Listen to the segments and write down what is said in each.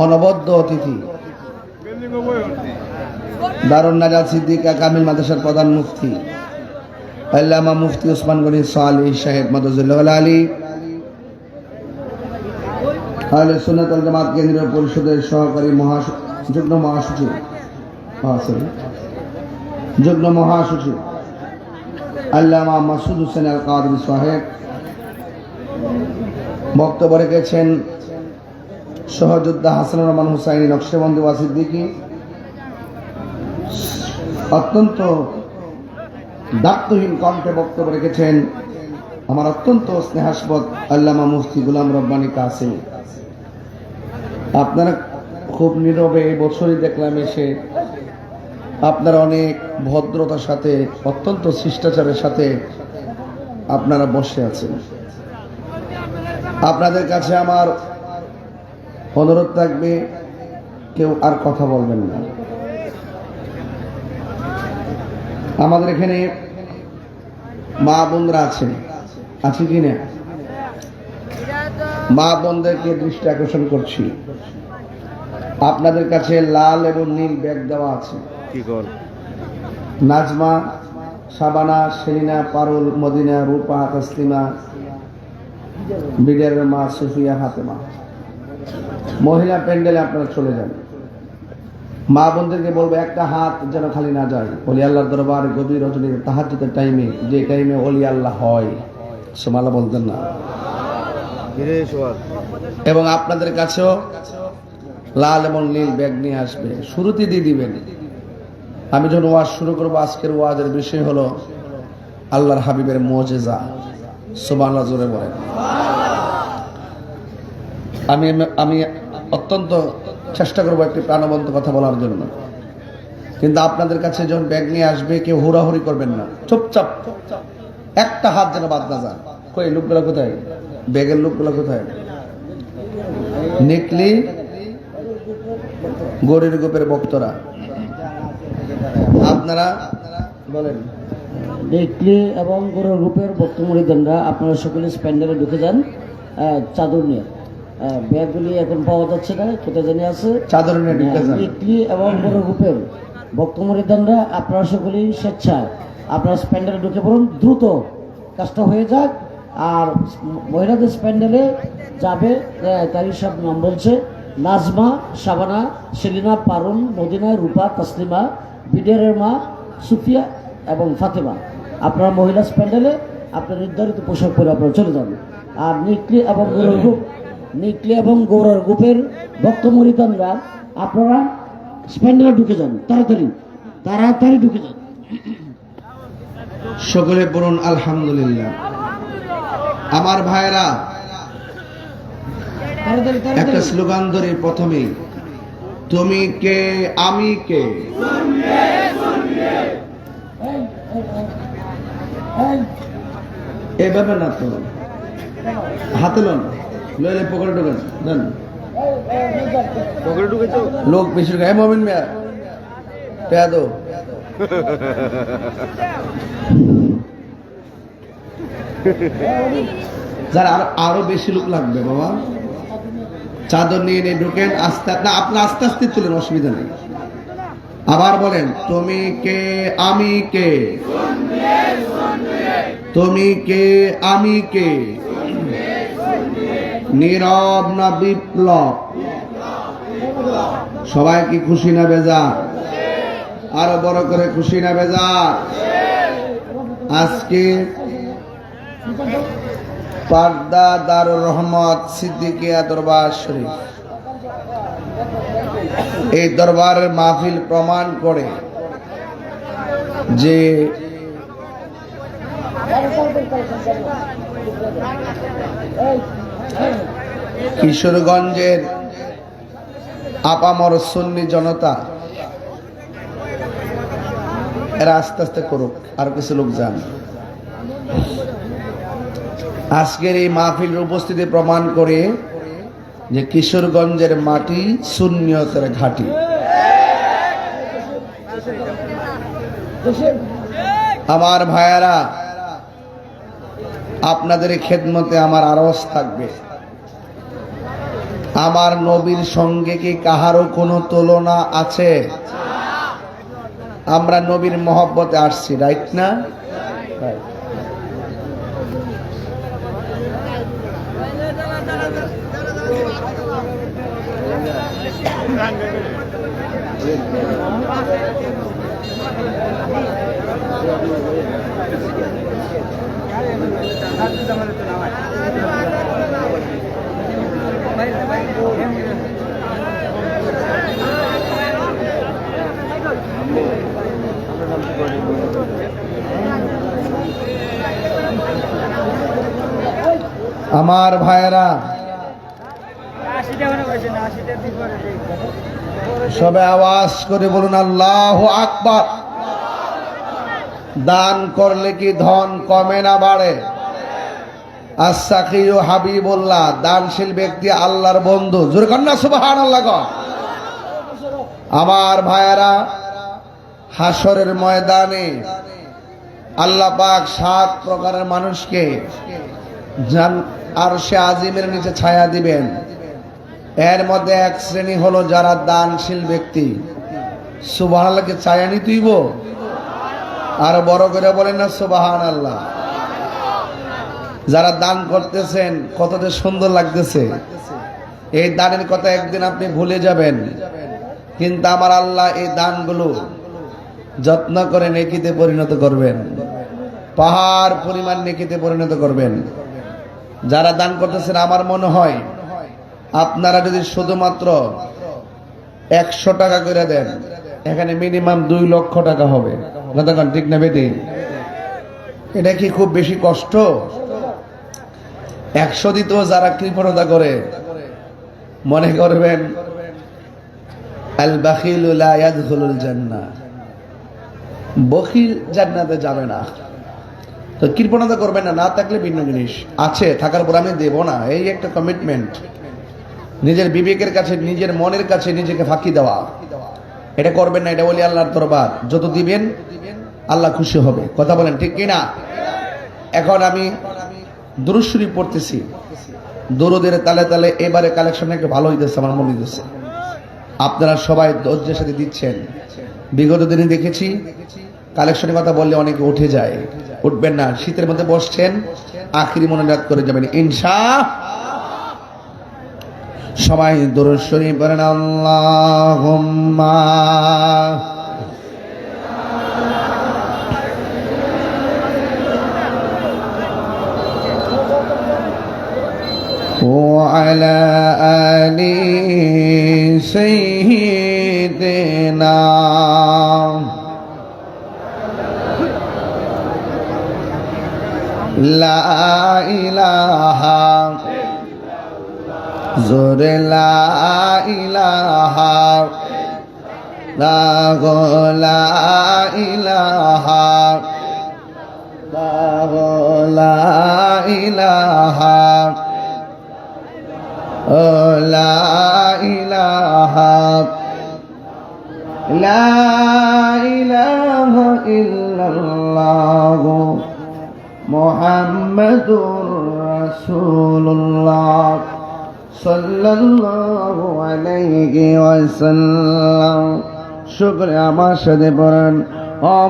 অনবদ্য অতিথি দারুন নাজাত সিদ্দিকা কামিল মাদ্রাসার প্রধান মুফতি আল্লামা মুফতি ওসমান গনি সালেহ সাহেব মাদাজুল্লাহ আলী, আহলে সুন্নাত ওয়াল জামাত কেন্দ্রীয় পরিষদের সহকারী যুগ্ম মহাসচিব আল্লামা মাসুদ হোসেন আল কাদরি সাহেব। বক্তব্য রেখেছেন সহযোদ্ধা হাসানুর রহমান হুসাইনি নকশবন্দি ওয়া সিদ্দিকী। অত্যন্ত দায়িত্বহীন কণ্ঠে বক্তব্য রেখেছেন আমার অত্যন্ত স্নেহাস্পদ আল্লামা মুফতি গোলাম রব্বানী কাসেমী। আপনারা খুব নীরবে এই বছরই দেখলাম এসে আপনারা অনেক ভদ্রতার সাথে অত্যন্ত শিষ্টাচারের সাথে আপনারা বসে আছেন। আপনাদের কাছে আমার অনুরোধ থাকবে, কেউ আর কথা বলবেন না। আমাদের এখানে মা বোনরা আছেন, আছে কি না? মা বোনদেরকে দৃষ্টি আকর্ষণ করছি, আপনাদের কাছে লাল এবং নীল ব্যাগ দেওয়া আছে। নাজমা, শাবানা, সেলিনা, পারুল, মদিনা, রূপা, তাসলিমা, বিডের মা, সুফিয়া, ফাতেমা। মহিলা প্যান্ডেলে আপনারা চলে যান। মা বোনদেরকে বলবো একটা হাত যেন খালি না যায়। ওলি আল্লাহর দরবার গভীর রজনীর তাহাজ্জুদের টাইমে, যে টাইমে ওলি আল্লাহ হয়, সুবহানাল্লাহ বলতেন না? এবং আপনাদের কাছেও লাল এবং নীল ব্যাগ নিয়ে আসবে, শুরুতে দিয়ে দিবেন। আমি যখন ওয়াজ শুরু করবো, আজকের ওয়াজের বিষয় হলো আল্লাহর হাবিবের মুজিজা। সুবহানাল্লাহ জোরে বলেন। আমি অত্যন্ত চেষ্টা করবো একটি প্রাণবন্ত কথা বলার জন্য, কিন্তু আপনাদের কাছে যখন ব্যাগ নিয়ে আসবে কেউ হুড়াহুড়ি করবেন না, চুপচাপ একটা হাত যেন বাদ না যায়। কই লোকগুলা কোথায়? ব্যাগের লোকগুলা কোথায়? নিকলি গরির গ্রুপের বক্তরা আপনারা বলেন। নিকলি এবং গরির গ্রুপের বক্তমরিদানরা আপনারা সকলে স্প্যান্ডারে ঢুকে যান চাদর নিয়ে। ব্যাগগুলি এখন পাওয়া যাচ্ছে না, কোথায় জানি আছে, চাদর নিয়ে ঢুকে যান। নিকলি এবং গরির গ্রুপের বক্তমরিদানরা আপনারা সকলেই স্বেচ্ছায় আপনারা স্প্যান্ডারে ঢুকে পড়ুন, দ্রুত কাজটা হয়ে যাক। আর মহিলাদের স্প্যান্ডেলে যাবে, তারই সব নাম বলছে: নাজমা, শাবানা, সেলিনা, পারুল, মদিনা, রূপা, তাসলিমা, বিডের মা, সুফিয়া এবং ফাতেমা। আপনারা মহিলা স্প্যান্ডেলে আপনার নির্ধারিত পোশাক পরে আপনারা চলে যাবেন। আর নিকলি এবং গৌরর গ্রুপের বক্তমরিদানরা আপনারা স্প্যান্ডেলে ঢুকে যান, তাড়াতাড়ি ঢুকে যান। সকলে বলুন আলহামদুলিল্লাহ। আমার ভাইরা, একটা স্লোগান ধরে প্রথমে, তুমি কে আমি কে। এভাবে না তো, হাতে লন, লইলে পকেটে ঢোকেন, দেন পকেটে ঢুকেছো লোক বেশি। হ্যাঁ মমিন মিয়া, পেয়া দো। যারা আরো বেশি লোক লাগবে বাবা, চাদর নিয়ে নিয়ে ঢুকেন। আস্তে না, আপনার আস্তে আস্তে তুলেন, অসুবিধা নেই। আবার বলেন, তুমি কে আমি কে, তুমি কে আমি কে। নীরব না বিপ্লব? সবাই কি খুশি না বেজার? আরো বড় করে খুশি না বেজার? আজকে পাড্ডা দারুর রহমত সিদ্দিকিয়া দরবার শরীফ, এই দরবারের মাহফিল প্রমাণ করে যে কিশোরগঞ্জের আপামর সুন্নি জনতা এরা আস্তে আস্তে করুক, আর কিছু লোক যান। আজকের এই মাহফিলের উপস্থিতি প্রমাণ করে যে কিশোরগঞ্জের মাটি সুন্নিয়তের ঘাঁটি। আমার ভাইয়ারা, আপনাদের খেদমতে আমার আরজ থাকবে। আমার নবীর সঙ্গে কি কাহারও কোনো তুলনা আছে? আমরা নবীর মহব্বতে আসছি, রাইট না? আমার ভাইয়েরা, সবে আওয়াজ করে বলুন আল্লাহু আকবার। দান করলে কি ধন কমে না বাড়ে? আস-সাখিয়ু হাবিবুল্লাহ, দানশীল ব্যক্তি আল্লাহর বন্ধু। জোরে কর না সুবহানাল্লাহ। আমার ভাইয়েরা, হাসরের ময়দানে আল্লাহ পাক 7 প্রকারের মানুষকে আরশে আজিমের নিচে ছায়া দিবেন। এর মধ্যে এক শ্রেণী হলো যারা দানশীল ব্যক্তি। সুবহানাল্লাহকে ছায়া নিতেইব, আর বড় করে বলেন না সুবহানাল্লাহ। যারা দান করতেছেন কত যে সুন্দর লাগতেছে। এই দানের কথা একদিন আপনি ভুলে যাবেন, কিন্তু আমার আল্লাহ এই দানগুলো যত্ন করে নেকিতে পরিণত করবেন, পাহাড় পরিমাণ নেকিতে পরিণত করবেন। যারা দান করতেছেন, আমার মনে হয় আপনারা যদি শুধুমাত্র 100 টাকা করে দেন, এখানে মিনিমাম 2 লক্ষ টাকা হবে। কতক্ষণ ঠিক না বেটি? এটা কি খুব বেশি কষ্ট? 100 দিতেও যারা কৃপণতা করে, মনে করবেন আল বাখিলু লা ইয়াদখুলুল জান্নাহ, বখিল জান্নাতে যাবে না। তো কৃপণতা করবেন না, না থাকলে ভিন্ন জিনিস, আছে থাকার পর আমি দেব না, এই একটা কমিটমেন্ট। নিজের বিবেকের কাছে, নিজের মনের কাছে নিজেকে ফাঁকি দেওয়া, এটা করবেন না। এটা বলি আল্লাহর দরবার, যত দিবেন আল্লাহ খুশি হবে। কথা বলেন ঠিক কিনা? এখন আমি দুরূদ শরীফ পড়তেছি, দরুদের তালে তালে এবারে কালেকশন একটু ভালো হইতেছে, আমার মনে হইতেছে। আপনারা সবাই ধৈর্যের সাথে দিচ্ছেন। বিগত দিনে দেখেছি কালেকশনের কথা বললে অনেকে উঠে যায়। উঠবেন না, শীতের মধ্যে বসছেন, আখিরি মোনাজাত করে যাবেন ইনশাআল্লাহ। সবাই দুরূদ শরীফ পড়েন। আল্লাহুম্মা وعلى آل سيدنا لا إله زور لا إله لا إله لا إله لا إله لا إله إلا الله محمد رسول الله صلى الله عليه وسلم। শুকরিয়া। আমার সাথে পড়েন।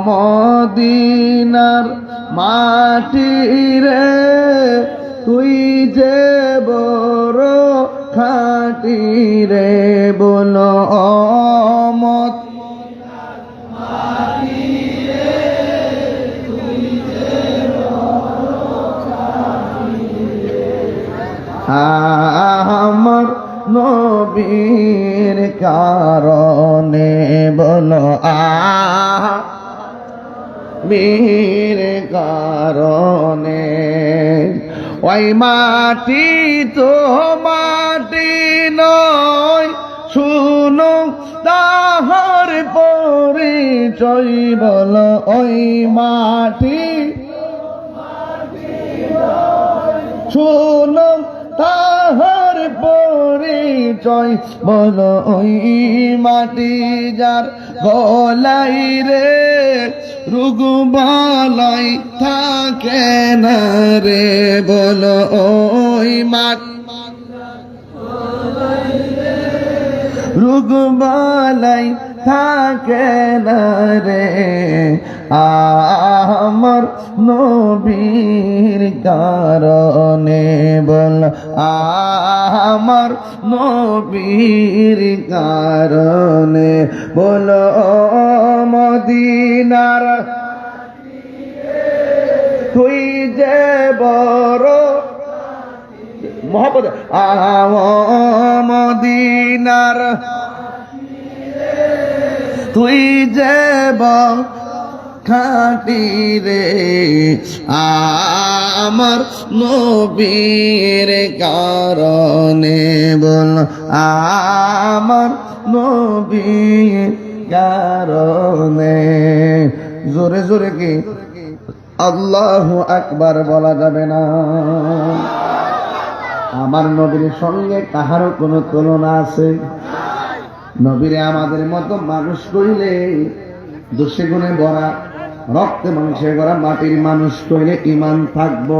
মদিনার মাটি রে তুই যে বড় খাঁটি রে, বলো মত আমার নবীর কারণে, বলো বীর কারণে। ওই মাটি তো মাটি নয়, শুনো তাহার পরিচয়, বলো ওই মাটি শুনো তাহার পরিচয়, বলো ওই মাটি যার গলাই রে রুগবালাই থাকে না রে, বলো ওই মাটি রোগ বালাই থাকে না রে আমার নবীর কারণে বল আমার নবীর কারণে বল মদিনার তুই যে বড় মোহাম্মদ মদিনার তুই যে খাটি রে আমার নবীর কারণে বল আমার নবীর কারণে জোরে জোরে কি আল্লাহু আকবার বলা যাবে না? আমার নবীর সঙ্গে কাহারও কোনো তুলনা আছে? নবীরে আমাদের মতো মানুষ কইলে দোষে গুণে ভরা রক্তে মাংসে ভরা মাটির মানুষ কইলে ইমান থাকবো,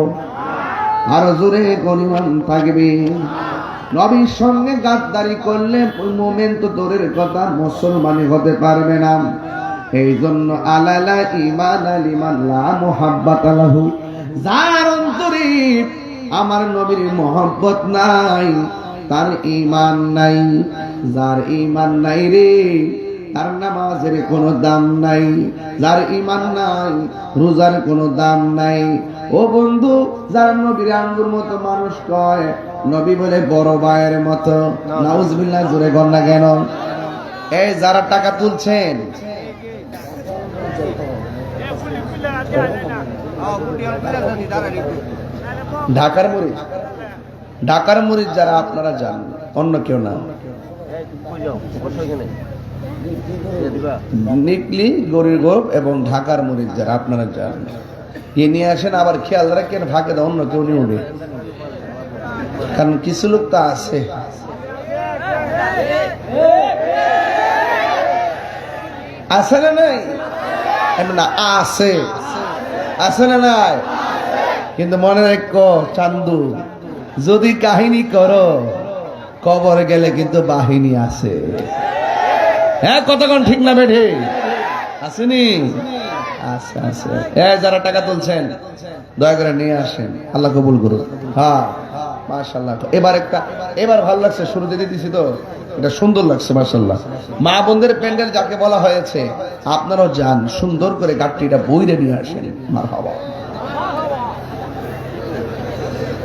আরো জোরে কোন ইমান থাকবে? নবীর সঙ্গে গাদ্দারি করলে মোমেন তো দূরের কথা, মুসলমানি হতে পারবে না। এই জন্য আলালা ইমান আলিমান লা মুহাব্বাত লাহু, যার অন্তরে আমার নবীর মহব্বত নাই তার ঈমান নাই। যার ঈমান নাই রে তার নামাজের কোনো দাম নাই, যার ঈমান নাই রোজার কোনো দাম নাই। ও বন্ধু, যার নবীর আঙ্গুর মতো মানুষ কয়, নবী বলে বড় ভাইয়ের মতো। নাউজুবিল্লাহ, জোরে গণ না কেন? এই যারা টাকা তুলছেন, ঢাকার মরিচ, ঢাকার মরিচ যারা আপনারা জান, অন্য কেউ না, নিকলি গরির গোপ এবং ঢাকার মরিচ যারা আপনারা জান, এ নিয়ে আসেন। আবার খেয়াল রাখেন ভাগে দাও, অন্য কেউ নিয়ে উঠে, কারণ কিছু লোক তো আছে আছে না নাই, না আছে আছে না নাই, কিন্তু মনে রাখো চান্দু, যদি কাহিনী করো কবর গেলে কিন্তু বাহিনী আছে। হ্যাঁ, কতক্ষণ ঠিক না বেঠে আসেনি? আচ্ছা আচ্ছা, যারা টাকা তুলছেন দয়া করে নিয়ে আসেন, আল্লাহ কবুল করুন। হ্যাঁ মাশাআল্লাহ, এবার ভালো লাগছে, শুরুতে দিতেছি তো এটা সুন্দর লাগছে মাশাআল্লাহ। মা বোনদের প্যান্ডেল যাকে বলা হয়েছে, আপনারাও যান, সুন্দর করে গাট্টিটা বইরে নিয়ে আসেন। মারহাবা।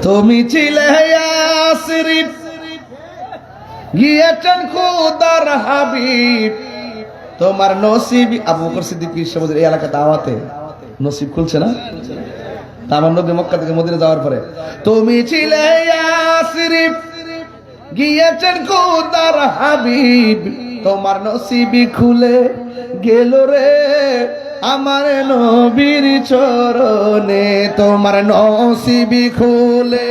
তুমি ছিলে ইয়াসরিব, গিয়েছেন খুদার হাবিব, তোমার নসিব। আবু বকর সিদ্দিক সমুদ্রের এই এলাকা দাওয়াতে নসিব খুলছে না? তা আমার নবী মক্কা থেকে মদিনা যাওয়ার পরে, তুমি ছিলে ইয়াসরিব, গিয়েছেন খুদার হাবিব, তোমার নসিবি খুলে গেল রে আমার নবীর চরণে, তোমার নসিবি খুলে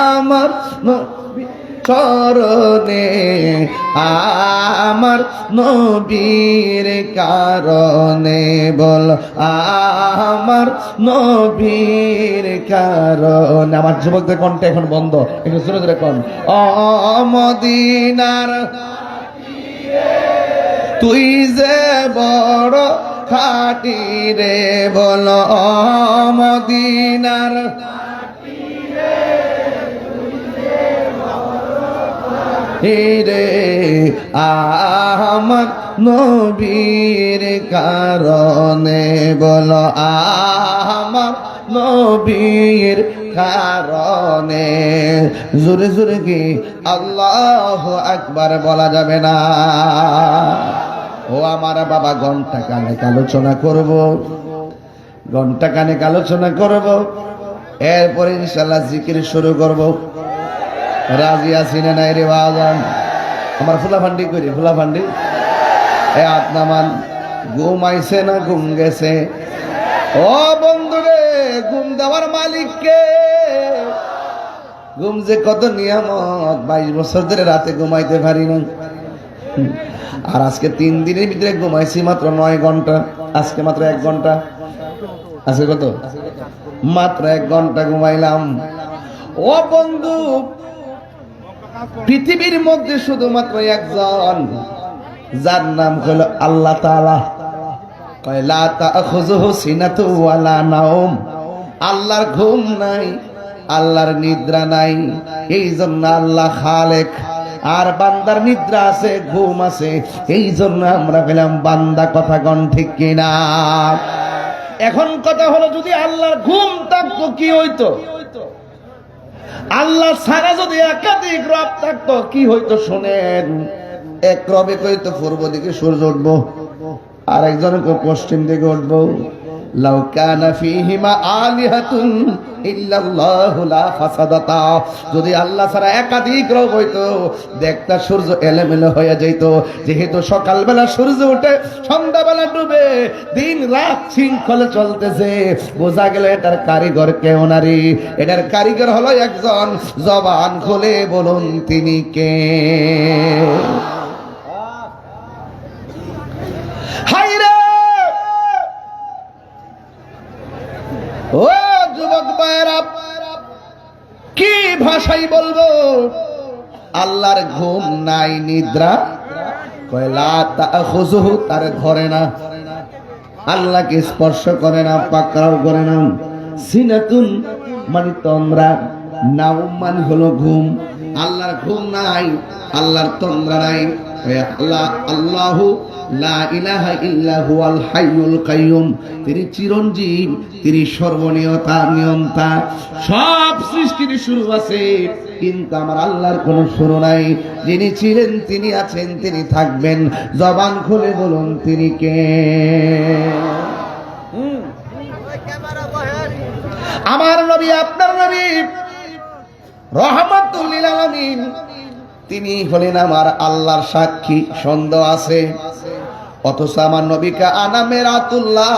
আমার চরণে, আমার নবীর কারণে বল আমার নবীর কারণে। আমার যুবকদের কণ্ঠে এখন বন্ধ, একটু জোরে জোরে কন। মদিনার তুই যে বড় খাটি রে বল মদিনার রে আমার নবীর কারণে বল আমার নবীর কারণে। জোরে জোরে কি আল্লাহু আকবার বলা যাবে না? ও আমার বাবা, ঘন্টা কানেক আলোচনা করব, ঘন্টা কানেক আলোচনা করব, এরপরে ইনশাআল্লাহ জিকির শুরু করব। রাজি আছি না নাই রে বাজান? আমার ফুলাফান্ডি করি, ফুলাফান্ডি এ আত্মামান ঘুমাইছে না ঘুম গেছে? ও বন্ধু রে, ঘুম দেওয়ার মালিককে, ঘুম যে কত নিয়ামত, 22 বছর ধরে রাতে ঘুমাইতে পারি না, আর আজকে 3 দিনের ভিতরে ঘুমাইছি মাত্র 9 ঘন্টা। আজকে মাত্র 1 ঘন্টা, আজকে কত? মাত্র 1 ঘন্টা ঘুমাইলাম। ও বন্ধু, পৃথিবীর মধ্যে শুধুমাত্র একজন, যার নাম হলো আল্লাহ তাআলা। কয় লা তাখুযুহু সিনাতু ওয়ালা নাওম, আল্লাহর ঘুম নাই, আল্লাহর নিদ্রা নাই। এই জন্য আল্লাহ খালেক, আর বান্দার নিদ্রা আছে, ঘুম আছে। এই জন্য আমরা পেলাম বান্দা। কথা কোন ঠিক কিনা? এখন কথা হলো, যদি আল্লাহর ঘুম থাকতো কি হইতো? আল্লাহ ছাড়া যদি একাধিক রব থাকতো কি হইতো? শোনেন, এক রবে কইতো পূর্ব দিকে সূর্য উঠবো, আর একজন পশ্চিম দিকে উঠবো। লাউ কানা ফীহিমা আলিহাতুন ইল্লাল্লাহু লা ফাসাদাতা, যদি আল্লাহ ছাড়া একাধিক রব হইতো, দেখতা সূর্য এলোমেলো হয়ে যাইতো। যেহেতু সকালবেলা সূর্য ওঠে, সন্ধ্যাবেলা ডুবে, দিন রাত শৃঙ্খলে চলতেছে, বোঝা গেল এটার কারিগর কেউ নারী, এটার কারিগর হলো একজন। জবান খুলে বলুন তিনি কে? হায়রে ও যুবক ভাইরা, কি ভাষাই বলবো? আল্লাহর ঘুম নাই, নিদ্রা কয় লা তাখুযুহু, তার ধরে না, আল্লাহকে স্পর্শ করে না, পাকড়াও করে না। সিনাতুন মানে তন্দ্রা, নাওম মানে হলো ঘুম। আল্লাহর ঘুম নাই, আল্লাহর তন্দ্রা নাই। আল্লাহু লা ইলাহা ইল্লা হুয়াল হাইয়ুল কাইয়ুম, তিনি চিরঞ্জীব, তিনি সর্বনিয়তা, নিয়ন্তা। সব সৃষ্টির শুরু আছে, কিন্তু আমার আল্লাহর কোনো শুরু নাই। যিনি ছিলেন, তিনি আছেন, তিনি থাকবেন। জবান খুলে বলুন তিনি কে? আমার নবী, আপনার নবী রহমাতুল লিল আলামিন, তিনি হলেন আমার আল্লাহর সাক্ষী। সন্দেহ আছে? অথচ আমার নবীকে আনা মেরাতুল্লাহ,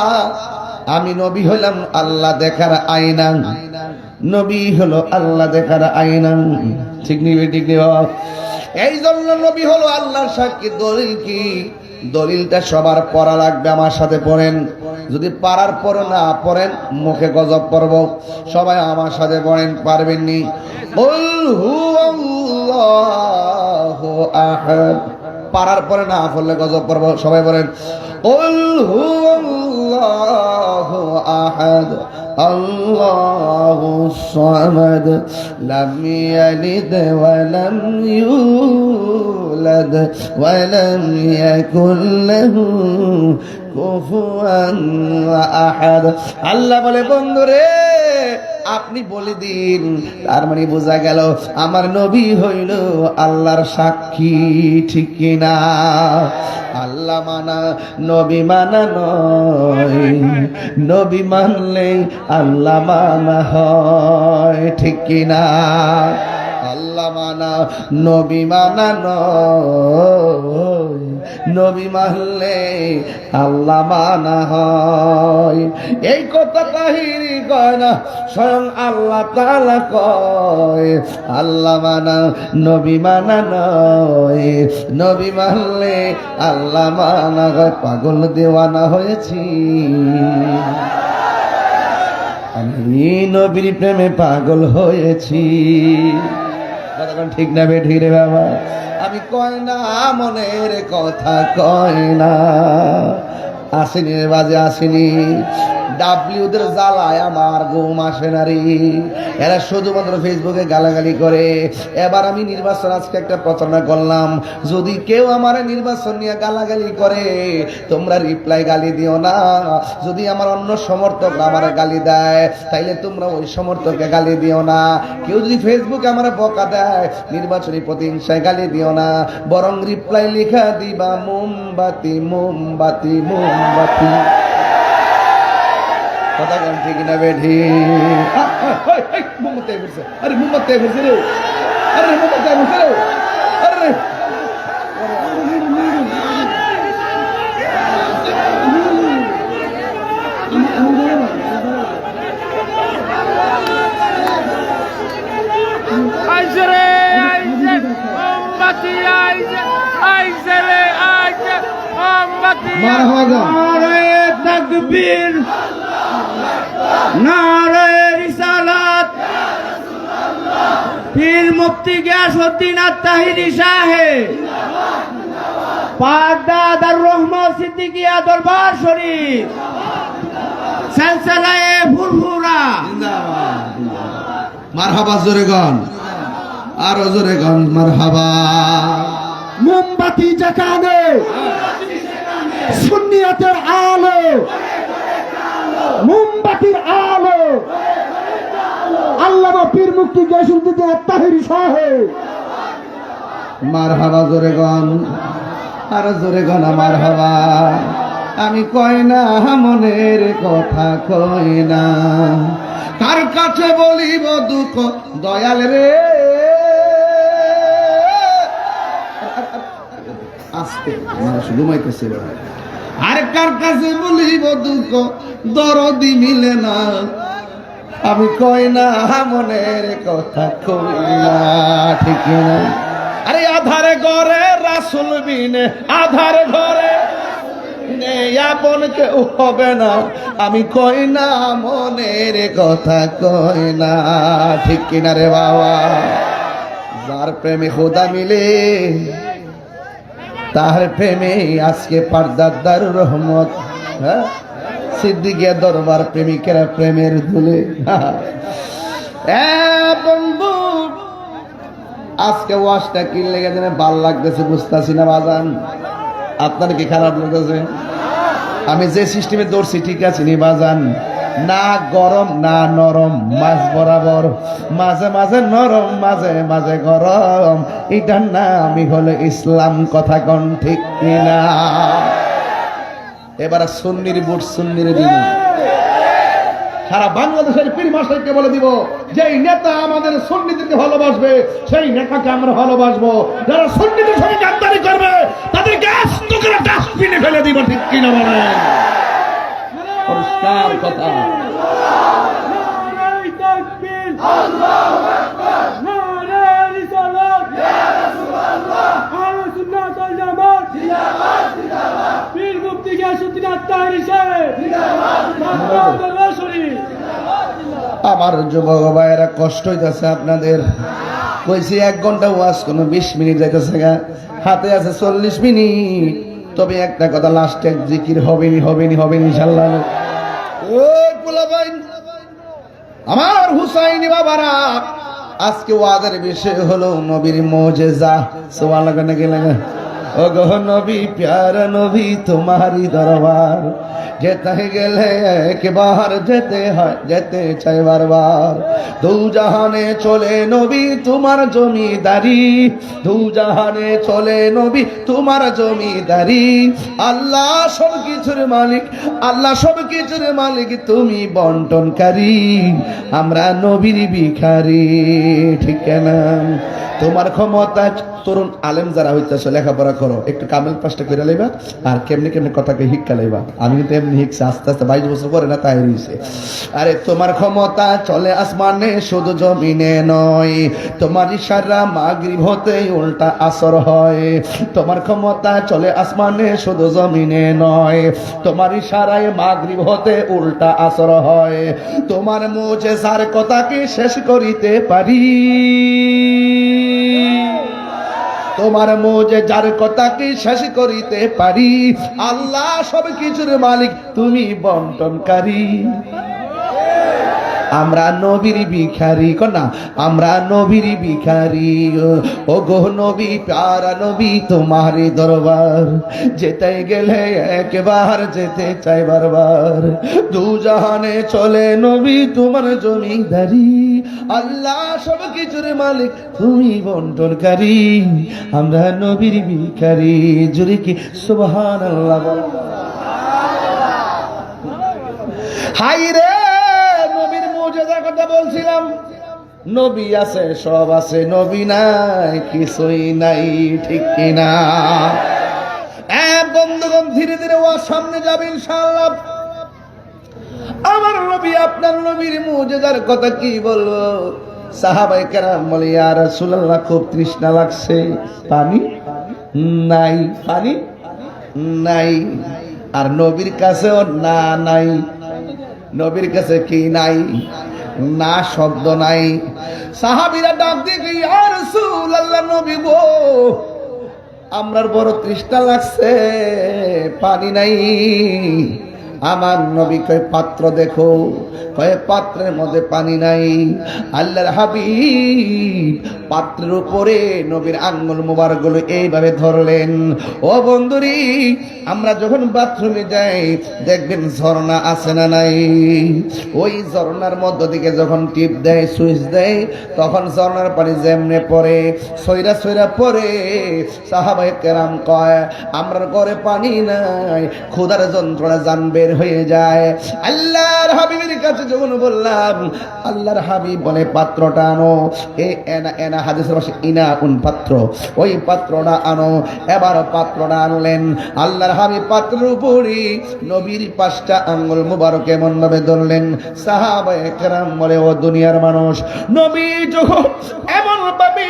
আমি নবী হলাম আল্লাহ দেখার আয়না। নবী হলো আল্লাহ দেখার আয়না। ঠিক নিবে? ঠিক নিবে? এই জন্য নবী হলো আল্লাহর সাক্ষী। দলিল কি? দলিলটা সবার পড়া লাগবে। আমার সাথে পড়েন। যদি পারার পর না পড়েন, মুখে গজব পড়ব। সবাই আমার সাথে পড়েন, পারবেননি? কুল হুয়াল্লাহু আহাদ। পারার পরে না পড়লে গজব পড়ব। সবাই বলেন, কুল হুয়াল্লাহু আহাদ আল্লাহুস সামাদ লাম ইয়ালিদ ওয়া লাম ইউলাদ ওয়া লাম ইয়াকুল লাহু কুফুয়ান আহাদ। আল্লাহ বলে, বন্ধুরে আপনি বলে দিন। তার মানে বোঝা গেল আমার নবী হইল আল্লাহর সাক্ষী। ঠিক কিনা? আল্লাহ মানা নবী মানা নয়, নবী মানলে আল্লাহ মানা হয়। ঠিক কিনা? আল্লাহ মানা নবী মানা নয়, নবী মানলে আল্লাহ মানা হয়। এই কথা কাহিনী কয় না, স্বয়ং আল্লাহ তাআলা কয়। আল্লাহ মানা নবী মানা নয়, নবী মানলে আল্লাহ মানা হয়। পাগল দেওয়ানা হয়েছি, আমি নবীর প্রেমে পাগল হয়েছি। ঠিক না বেঠিক রে বাবা? আমি কয় না মনের কথা, কয় না। আসেনি রে বাজে, আসেনি। ডাব্লিউদের জ্বালায় আমার ঘুম আসে না রে। এরা শুধুমাত্র ফেসবুকে গালাগালি করে। এবার আমি নির্বাচন আজকে একটা প্রচারণা করলাম, যদি কেউ আমার নির্বাচন নিয়ে গালাগালি করে, তোমরা রিপ্লাই গালি দিও না। যদি আমার অন্য সমর্থক আমার গালি দেয়, তাইলে তোমরা ওই সমর্থককে গালি দিও না। কেউ যদি ফেসবুকে আমার বকা দেয়, নির্বাচনী প্রতিহিংসায় গালি দিও না, বরং রিপ্লাই লেখা দিবা মোমবাতি মোমবাতি মোমবাতি। কথা কোন ঠিক না বেঠি? মোমবাতি ঘুরছে, আরে মোমবাতি ঘুরছে রে, আরে মোমবাতি ঘুরছে রে, আরে আইজরে আইজে মোমবাতি আইজে আইজরে আইজে মোমবাতি। নারে তাকবীর, নারে রিসালাত, পীর মুফতি গিয়াসউদ্দিন আত-তাহিরি সাহেব, পাকদা দারুর রহমান সিদ্দিকিয়া দরবার শরীফ, সিলসিলায়ে ফুরফুরা। মারহাবা জোরে গন, আরো জোরে গন মারহাবা। মোমবাতি যেখানে সুন্নিয়তের আলো, মোমবাতির আলো, আল্লামা পীর মুফতি গিয়াসউদ্দিন আত-তাহিরি সাহেব। মারহাবা জোরে গন, আরো জোরে গন মারহাবা। আমি কই না মনের কথা কই না, কার কাছে বলিব দুঃখ দয়াল রে। আস্তে মানুষ ঘুমাইতেছিল, আর কার কাছে বলিব দুঃখ দরদি মিলে না। আমি কই না মনের কথা কই না, ঠিক না? আরে আধারে ঘরে রাসূল বিনে, আধারে ঘরে আপন কেউ হবে না। আমি কই না মনের কথা কই না, ঠিক কিনা রে বাবা? যার প্রেমে খোদা মিলে তার প্রেমে আজকে পারদার দারুর রহমত, হ্যাঁ, সিদ্দিকিয়া দরবার প্রেমিকেরা প্রেমের ধুলে। বন্ধু আজকে ওয়াজটা কি লেগে যেন ভাল লাগতেছে বুঝতেছি না বাজান। আপনার কি খারাপ লাগতেছে? আমি যে সিস্টেমে দৌড়ছি ঠিক আছে নি বাজান? না গরম না নরম, মাঝ বরাবর, মাঝে মাঝে নরম মাঝে মাঝে গরম, এটার নামই হলো ইসলাম। কথা কোন ঠিক কিনা? এবার সুন্নির বুট সুন্নির দিন সারা বাংলাদেশের পীর মাস্টারকে বলে দিব, যেই নেতা আমাদের সুন্নিদেরকে ভালোবাসবে সেই নেতাকে আমরা ভালোবাসবো। যারা সুন্নিদের সঙ্গে গাদ্দারি করবে তাদেরকে আস্ত করে ডাস্টবিনে ফেলে দিব, ঠিক কিনা বলেন? পরিষ্কার কথা। নারে তাকবীর, আল্লাহু আকবার, নারে রিসালাত, ইয়া রাসূলুল্লাহ, আহলে সুন্নাত ওয়াল জামাত, জিন্দাবাদ জিন্দাবাদ, পীর মুফতি গিয়াসউদ্দিন আত-তাহিরি সাহেব, জিন্দাবাদ জিন্দাবাদ, দরবার শরীফ, জিন্দাবাদ জিন্দাবাদ। আমার যুবক ভাইয়েরা কষ্ট হইতেছে আপনাদের। কইছি 1 ঘন্টা ওয়াজ, কোনো 20 মিনিট যাইতেছে গা, হাতে আছে 40 মিনিট। তবে একটা কথা, লাস্টে জিকির হবেনি হবেনি হবেনি ইনশাআল্লাহ। ওই পোলাপাইন আমার হুসাইনি বাবারা, আজকে ওয়াজের বিষয় হলো নবীর মুজিজা। সুবহানাল্লাহ নাকি লাগা? ও গো নবী, প্যারা নবী, তোমারই দরবার যেতে গেলে একবার যেতে হয়, যেতে চাই বারবার। দু জাহানে চলে নবী তোমার জমিদারি, দু জাহানে চলে নবী তোমার জমিদারি। আল্লাহ সব কিছুর মালিক, আল্লাহ সব কিছুর মালিক, তুমি বন্টনকারী, আমরা নবীর ভিখারি, ঠিক না? তোমার ক্ষমতা। তরুণ আলেম যারা হইতেছে, লেখাপড়া করো, একটু কামেল পাশটা করে লাইবা, আর কেমনি কেমনি কথাকে হিক্কা লাইবা। আমি কিন্তু এমনি হিকছি, আস্তে আস্তে 22 বছর পরে না তাই হইছে। আরে তোমার ক্ষমতা চলে আসমানে শুধু জমিনে নয়, তোমার ইশারা মাগরিব হতে উল্টা আসর হয়। তোমার ক্ষমতা চলে আসমানে শুধু জমিনে নয়, তোমার ইশারায় মাগরিব হতে উল্টা আসর হয়। তোমার মুজিজার কথা কি শেষ করিতে পারি? তোমার মুজিজার কথা কি শেষ করিতে পারি? আল্লাহ সব কিছুর মালিক, তুমি বন্টনকারী, আমরা নবীর ভিখারি। কনা আমরা নবীর ভিখারি। ও গো নবী, প্যারা নবী, তোমারই দরবার যেতে গেলে একবার যেতে চাই বারবার। দু জাহানে চলে নবী তোমার জমিদারি, আল্লাহ সব কিছুর মালিক, তুমি বন্টনকারী, আমরা নবীর ভিখারি। জুড়ে কি সুবহানাল্লাহ? হাই রে, নবীর মুজিজার কথা বলছিলাম। নবী আছে, সব আছে, নবী নাই কিছুই নাই, ঠিক কিনা? বন্ধুগণ, ধীরে ধীরে ওয়াজ সামনে যাবে ইনশাআল্লাহ। আমার নবী, আপনার নবীর মুজিজার কথা কি বলবো? সাহাবায়ে কেরাম বলে, ইয়া রাসূলুল্লাহ, খুব তৃষ্ণা লাগছে, পানি নাই, পানি নাই। আর নবীর কাছেও না নাই। নবীর কাছে কি নাই? না শব্দ নাই। সাহাবীরা ডাক দিয়ে কই, ইয়া রাসূলুল্লাহ, নবী গো, আমরার বড় তৃষ্ণা লাগছে, পানি নাই। আমার নবী কয়, পাত্র দেখো। কয়, পাত্রের মধ্যে পানি নাই। আল্লাহর হাবিব পাত্রের উপরে নবীর আঙ্গুল মোবারকগুলো এইভাবে ধরলেন। ও বন্ধুরি, আমরা যখন বাথরুমে যাই দেখবেন ঝর্ণা আছে না নাই? ওই ঝর্ণার মধ্য থেকে যখন টিপ দেয়, সুইচ দেয়, তখন ঝর্ণার পানি যেমনে পড়ে, সইরা সইরা পড়ে। সাহাবায়ে কেরাম কয়, আমরার ঘরে পানি নাই, ক্ষুধার যন্ত্রণা জান বের হয়ে যায়। আল্লাহর হাবিবের কাছে যখন বললাম, আল্লাহর হাবিব বলে, পাত্রটা আনো। এনা হাদিসের পাশে ইনা কোন পাত্র, ওই পাত্রটা আনো। এবার পাত্রটা আনলেন। আল্লাহর হাবিব পাত্রের উপরে নবীর 5টা আঙ্গুল মুবারক এমন ভাবে ধরলেন। সাহাবায়ে কেরাম বলে, ও দুনিয়ার মানুষ, নবী যখন এমন ভাবে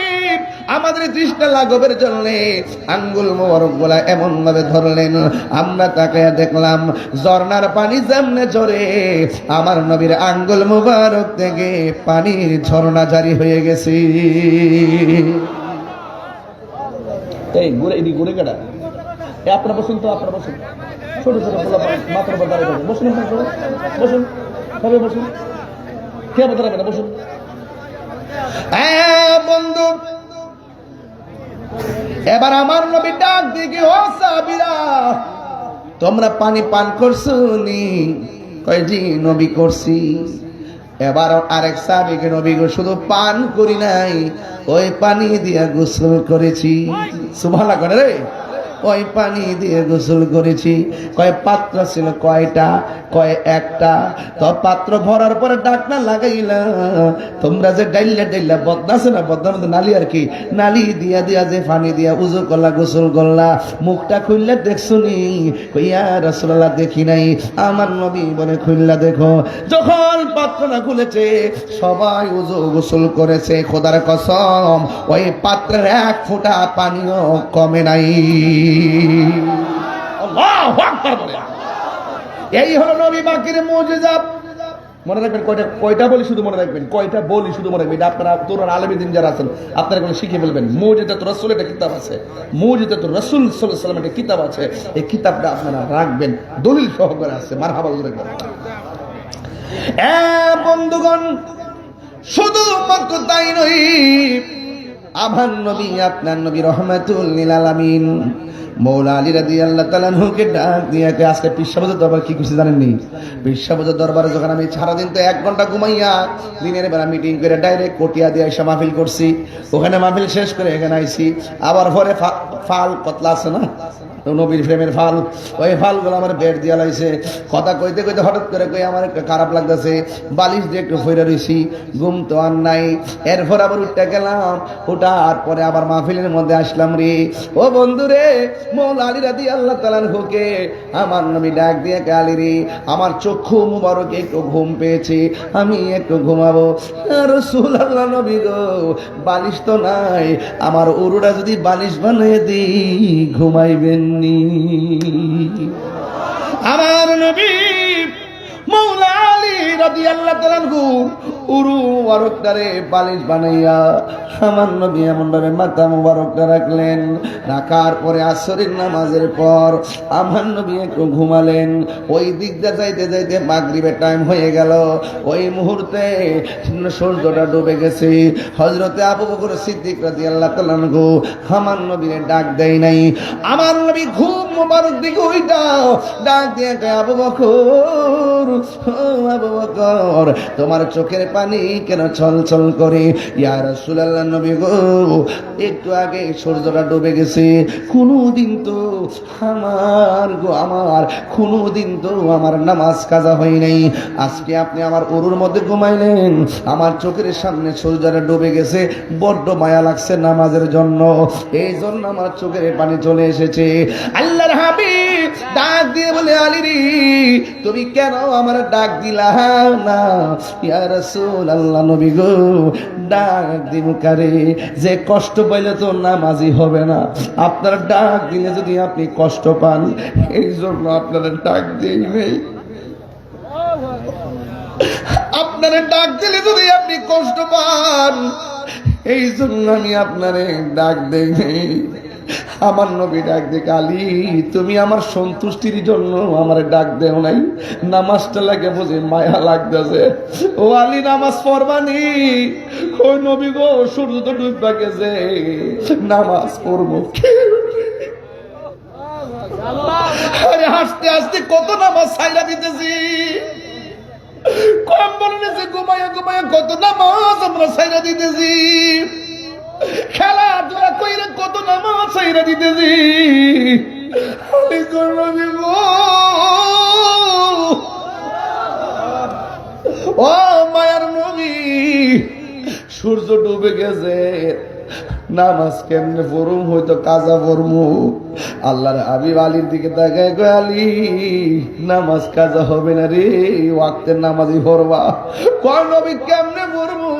আমাদের তৃষ্ণা লাঘবের জন্য আঙ্গুল মোবারক গুলা এমন ভাবে ধরলেন, আমরা তাকে দেখলাম ঝর্ণার পানি যেমনে ঝরে, আমার নবীর আঙ্গুল মোবারক থেকে পানির ঝর্ণা জারি হয়ে গেছে। এই ঘুরে এদিকে ঘুরে কেডা? আপনারা বসুন তো, আপনারা বসুন। ছোট ছোট মাথার উপর দাঁড়িয়ে বসুন, বসুন, সবাই বসুন। কে দাঁড়াবে না? বসুন। বন্ধু, এবার আমার নবী ডাক দিকে, ও সাহাবীরা, তোমরা পানি পান করছো নি? কয়, জি নবী করছি। এবার আরেক সাহাবীকে, নবী গো, শুধু পান করি নাই, ওই পানি দিয়া গোসল করেছি। সুবহানাল্লাহ করে রে, ওই পানি দিয়ে গোসল করেছি। কয়, পাত্র ছিল কয়টা? কয়, একটা। তো পাত্র ভরার পরে ডাকনা লাগাইলা, তোমরা যে ডাইলা বদনা আছে না, বদনার মধ্যে নালি আর কি, নালি দিয়া দিয়া যে পানি দিয়া উজু করলা, গোসল করলা, মুখটা খুললে দেখছো নি? ইয়া রাসূলুল্লাহ, দেখি নাই। আমার নবী বলে, খুললা দেখো। যখন পাত্রটা খুলেছে, সবাই উজু গোসল করেছে। খোদার কসম, ওই পাত্রের 1 ফোঁটা পানিও কমে নাই। আল্লাহু আকবার বলে। এই হলো নবী পাকের মুজিজা। মনে রাখবেন, কয়টা বলি শুধু মনে রাখবেন, কয়টা বলি শুধু মনে রাখবেন। আপনারা তরুণ আলেমী দিন যারা আছেন, আপনারা এগুলো শিখে ফেলবেন। মুজিজাতুর রাসূল একটা কিতাব আছে, মুজিজাতুর রাসূল সাল্লাল্লাহু আলাইহি ওয়াসাল্লাম একটা কিতাব আছে। এই কিতাবটা আপনারা রাখবেন, দলিল সহকারে আছে। মারহাবা বলে রাখবেন। বন্ধুগণ, শুধুমাত্র তাই নয়, আমার নবী, আপনার নবী রহমাতুল লিল আলামিন মৌলা আলী রাদিয়াল্লাহু তাআলা আনহুকে ডাক দিয়ে, আজকে পীর সাহেবের দরবার কি করছে জানেননি? পীর সাহেবের দরবারে যখন আমি সারাদিন তো 1 ঘন্টা ঘুমাইয়া, দিনের বেলা মিটিং করে ডাইরেক্ট কোটিয়া দিয়ে এসে মাহফিল করছি। ওখানে মাহফিল শেষ করে এখানে আইছি। আবার পরে ফাল কতলা আছে না, নবীর প্রেমের ফাল, ওই ফালগুলো আমার বেড দিয়া লাইছে। কথা কইতে কইতে হঠাৎ করে কই, আমার একটু খারাপ লাগতেছে, বালিশ দিয়ে একটু ফইরা রইছি, ঘুম তো আর নাই। এরপর আবার উঠতে গেলাম, উঠার পরে আবার মাহফিলের মধ্যে আসলাম রে। ও বন্ধু রে, মৌলা আলী রাদিয়াল্লাহু তাআলা আনহুকে আমার নবী ডাক দিয়ে, আলী রে, আমার চক্ষু মুবারক একটু ঘুম পেয়েছে, আমি একটু ঘুমাবো। রাসূলুল্লাহ, নবী গো, বালিশ তো নাই, আমার উরুটা যদি বালিশ বানিয়ে দিই ঘুমাইবেন নি? আমার নবী মৌলা আলী রাদিয়াল্লাহু তাআলা আনহু উরু মুবারকটারে বালিশ বানাইয়া আমার নবী এমন ভাবে মাথা মুবারকটা রাখলেন। রাখার পরে আসরের নামাজের পর আমার নবী একটু ঘুমালেন। ওই দিকটা যাইতে যাইতে মাগরিবের টাইম হয়ে গেল। ওই মুহূর্তে সূর্যটা ডুবে গেছে। হযরতে আবু বকর সিদ্দিক রাদিয়াল্লাহু তাআলা আনহু আমার নবীরে ডাক দেয় নাই। আমার নবী ঘুম মুবারক দিকে ওইটা ডাক দিয়ে কয়, আবু বকর, আবু বকর, তোমার চোখের পানি কেন ছল ছল করে? ইয়া রাসূলুল্লাহ, নবী গো, একটু আগে সূর্যটা ডুবে গেছে। কোনদিন তো আমার কোনদিন তো আমার নামাজ কাজা হয় নাই। আজকে আপনি আমার উরুর মধ্যে ঘুমাইলেন, আমার চোখের সামনে সূর্যটা ডুবে গেছে, বড্ড মায়া লাগছে নামাজের জন্য, এই জন্য আমার চোখের পানি চলে এসেছে। আল্লাহর হাবিব ডাক দিয়ে বলে, আলী রে, তুমি কেন আমার ডাক দিলা না? ইয়া রাসূলুল্লাহ, নবী গো, ডাক দিমু কারে? যে কষ্ট পাইলে তো নামাজি হবে না। আপনার ডাক দিলে যদি আপনি কষ্ট পান, এই জন্য আপনার ডাক দিই নেই। আপনার আপনারে ডাক দিলে যদি আপনি কষ্ট পান, এই জন্য আমি আপনারে ডাক দেই। আমার নবী ডাক দেখে, আলী তুমি আমার সন্তুষ্টির জন্য আমার ডাক দেও নাই, নামাজটা লাগে বুঝে মায়া লাগতেছে। ও আলী নামাজ পড়বানি? ওই নবী গো সূর্য তো ডুববা গেছে, নামাজ পড়বো। আরে হাসতে হাসতে কত নামাজ ছাইরা দিতেছি, কম বলেছে ঘুমায়া ঘুমায়া কত নামাজ আমরা ছাইরা দিতেছি, খেলাধুলা কইরা কত নামাজ ছাইরা দিতেছি। আমি করবি গো, ও মায়ার নবী, সূর্য ডুবে গেছে, নামাজ কেমনে পড়ুম? হয়তো কাজা পড়মু। আল্লাহর হাবিব আলীর দিকে তাকায় কয়, আলী নামাজ কাজা হবে না রে, ওয়াক্তের নামাজই পড়বা। কয় নবী কেমনে পড়বো?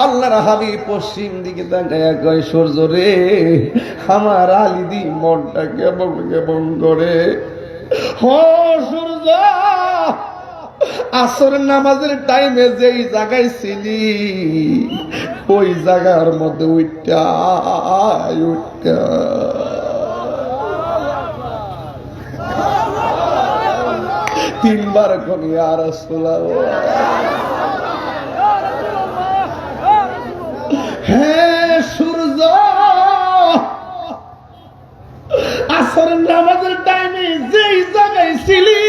আল্লাহর হাবিব পশ্চিম দিকে তাকায় কয়, সূর্য রে আমার আলী দি মনটা কেমন কেমন করে। ও সূর্য, আসরের নামাজের টাইমে যেই জায়গায় ছিলি ওই জায়গার মধ্যে উইটা উইটা তিনবার কোন ইয়া রাসূলুল্লাহ, হ্যাঁ সূর্য আসরের নামাজের টাইমে যেই জায়গায় ছিলি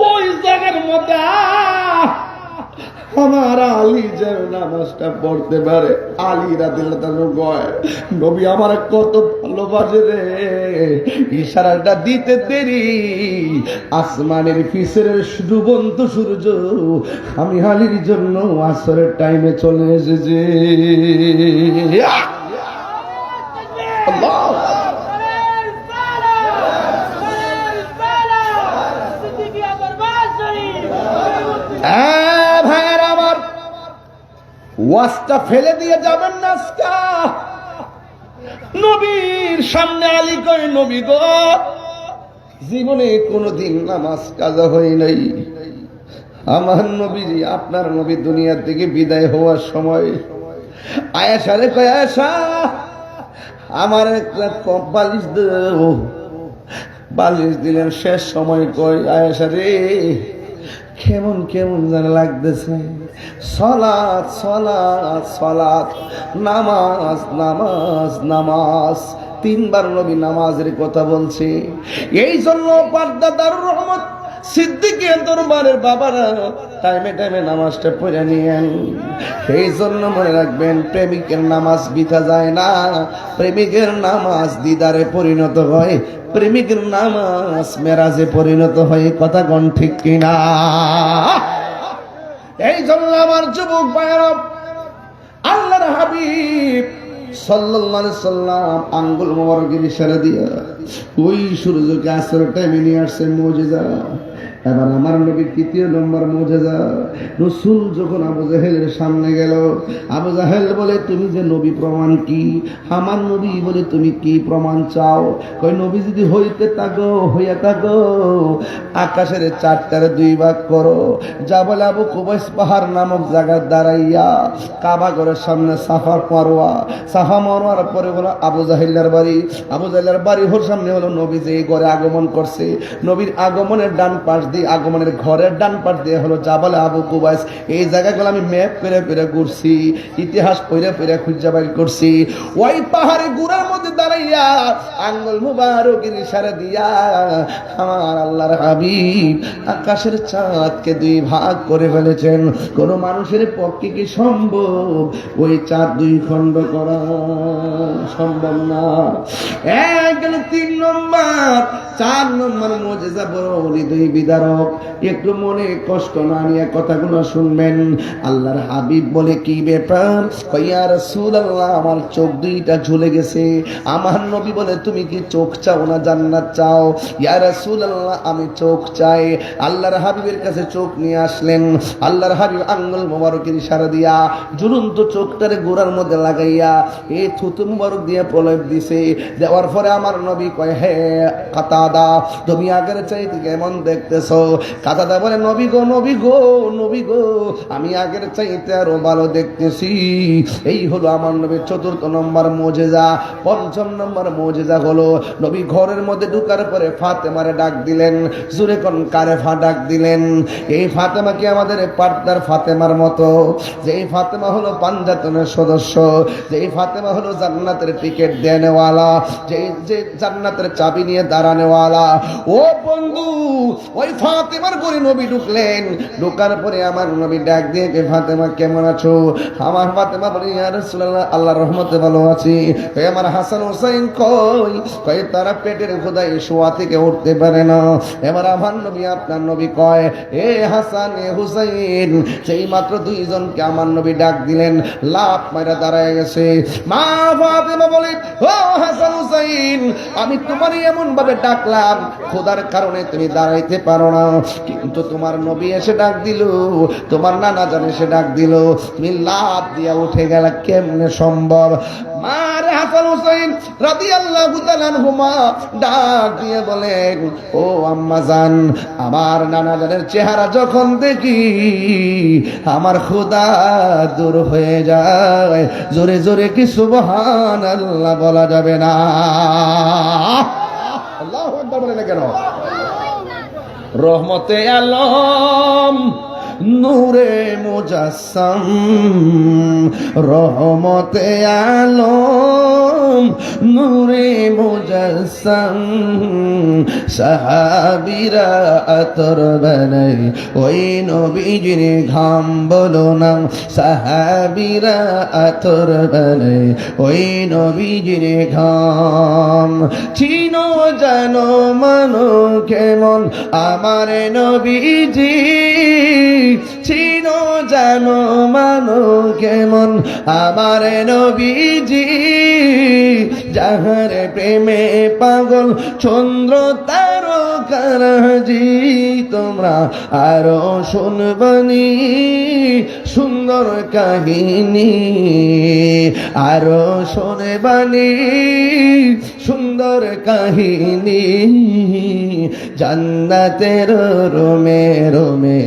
ওই জায়গার মধ্যে আমার আলী যেন নামাজটা পড়তে পারে। আলী রাদিয়াল্লাহু তাআলা কয়, নবী আমার কত ভালোবাসে রে, ইশারাটা দিতে দেরি আসমানের পিছনের ডুবন্ত সূর্য আমি আলীর জন্য আসরের টাইমে চলে এসেছে। আল্লাহ ভাইয়ের আমার, ওয়াজটা ফেলে দিয়ে যাবেন না। আজকা নবীর সামনে আলী কয়, নবী গো জীবনে কোনোদিন নামাজ কাজা হয় নাই। আমার নবীজি, আপনার নবী দুনিয়ার থেকে বিদায় হওয়ার সময় আয়েশা রে কয়, আয়েশা আমার একটা বালিশ দাও। বালিশ দিলেন, শেষ সময় কয়, আয়েশা রে কেমন কেমন যেন লাগতেছে, সালাত সালাত সালাত, নামাজ নামাজ নামাজ। তিনবার নবী নামাজের কথা বলছে। এই জন্য পর্দা দারুর রহমত সিদ্দিকের দরবারের বাবারা টাইমে টাইমে নামাজটা পড়ে নিয়েন। এই জন্য মনে রাখবেন, প্রেমিকের নামাজ বৃথা যায় না, প্রেমিকের নামাজ দিদারে পরিণত হয়, প্রেমিকের নামাজ মেরাজে পরিণত হয়। কথা কোন ঠিক কিনা? এই জন্য আমার যুবক ভাইয়েরা, আল্লাহর হাবিব সাল্লাল্লাহু আলাইহি সাল্লাম আঙ্গুল মোবারকের ইশারা দিয়া ওই সূর্যকে আসরের টাইমে নিয়ে আসছেন মুজিজা। এবার আমার নবীর তৃতীয় নম্বর মুজিজা, রাসূল যখন আবু জাহেলের সামনে গেল, আবু জাহেল বলে, তুমি যে নবী প্রমাণ কি? আমার নবী বলে, তুমি কি প্রমাণ চাও? কই, নবী যদি হইতে থাকো, হইয়া থাকো, আকাশের চারটারে দুই ভাগ করো, যা বলে আবু কুবাইস পাহাড় নামক জায়গায় দাঁড়াইয়া কাবা ঘরের সামনে সাফা মারওয়া, সাফা মারওয়ার পরে বলো আবু জাহেলের বাড়ি, আবু জাহেলের বাড়ি ওর সামনে হলো নবী যে ঘরে আগমন করছে, নবীর আগমনের ডান পাশ দিয়ে, আগমনের ঘরের ডান পাশ দিয়ে হলো জাবালে আবু কুবাইস। এই জায়গাগুলো আমি ম্যাপ করে করে ঘুরছি, ইতিহাস পড়ে পড়ে খুঁজে বাইর করছি। ওই পাহাড়ে গুড়ার মধ্যে দাঁড়াইয়া আঙ্গুল মুবারকের ইশারা দিয়া আমার আল্লাহর হাবিব আকাশের চাঁদকে দুই ভাগ করে ফেলেছেন। কোন মানুষের পক্ষে কি সম্ভব ওই চাঁদ দুই খণ্ড করা? সম্ভব না। এক গেল 3 নম্বর, 4 নম্বর মুজিজা বড় হৃদয় বিদারক। একটু মনে কষ্ট না নিয়ে কথাগুলো শুনবেন। আল্লাহর হাবিব বলে, কি ব্যাপার? ইয়া রাসূলুল্লাহ, আমার চোখ দুইটা ঝুলে গেছে। আমার নবী বলে, তুমি কি চোখ চাও না জান্নাত চাও? ইয়া রাসূলুল্লাহ, আমি চোখ চাই। আল্লাহর হাবিবের কাছে চোখ নিয়ে আসলেন। আল্লাহর হাবিব আঙ্গুল মোবারকের ইশারা দিয়া ঝুলন্ত চোখটারে গোড়ার মধ্যে লাগাইয়া এই থুতু মোবারক দিয়ে প্রলেপ দিছে। দেওয়ার পরে আমার নবী কয়, হে কাতাদা, তুমি আগের চাইতে কেমন দেখতেছ? করতেছো? কাতাদা বলে, নবী গো, নবী গো, নবী গো, আমি আগের চাইতে আরো ভালো দেখতেছি। এই হলো আমার নবীর 4th নম্বর মুজিজা। 5ম নম্বর মুজিজা হলো নবী ঘরের মধ্যে ঢুকার পরে ফাতেমারে ডাক দিলেন। জোরে কোন কারে ডাক দিলেন? এই ফাতেমা কি আমাদের পার্টনার ফাতেমার মতো? যেই ফাতেমা হলো পাঞ্জাতনের সদস্য, যেই ফাতেমা হলো জান্নাতের টিকিট দেনেওয়ালা, যে জান্নাতের চাবি নিয়ে দাঁড়ানেওয়ালা। ও বন্ধু, ওই ফাতেমার ঘরে নবী ঢুকলেন। ঢুকার পরে আমার নবী ডাক দিয়ে, কে ফাতেমা কেমন আছো? আমার ফাতেমা বলে, ইয়া রাসূলুল্লাহ, আল্লাহর রহমতে ভালো আছি। কই আমার হাসান হোসেন কই? কই তারা পেটের খোদায় শোয়া থেকে উঠতে পারে না। এবার আমার নবী, আপনার নবী কয়, এ হাসান, এ হুসাইন। সেই মাত্র 2 জনকে আমার নবী ডাক দিলেন, লাফ মারা দাঁড়ায় গেছে। মা ফাতেমা বলে, ও হাসান হুসাইন, আমি তোমারই এমন ভাবে ডাকলাম, খোদার কারণে তুমি দাঁড়াইতে পারো না, কিন্তু তোমার নবী এসে ডাক দিল, তোমার নানা জান এসে ডাক দিল, তুমি লাফ দিয়া উঠে গেলা, কেমনে সম্ভব? মার হাসান হুসাইন রাদিয়াল্লাহু তাআলা আনহুমা ডাক দিয়ে বলেন, ও আম্মা জান, আমার নানা জানের চেহারা যখন দেখি আমার খোদা দূর হয়ে যায়। জোরে জোরে কি সুবহানাল্লাহ বলা যাবে না? আল্লাহু আকবার বলে না কেন? রহমতে আলম নূরে মুজাসসাম, রহমতে আলম নূরে মুজাসসাম, সাহাবীরা আতর বানাই ওই নবীজির ঘাম, বলো না সাহাবীরা আতর বানাই ওই নবীজির ঘাম। চিনো জানো মানো কেমন আমার নবীজি, চিনো জানো মানো কেমন আমার নবীজি, যাহার প্রেমে পাগল চন্দ্র তারকারাজি। তোমরা আরো শুনবনি সুন্দর কাহিনী, আরো শুনবনি সুন্দর কাহিনী। জান্নাতের রোমে রোমে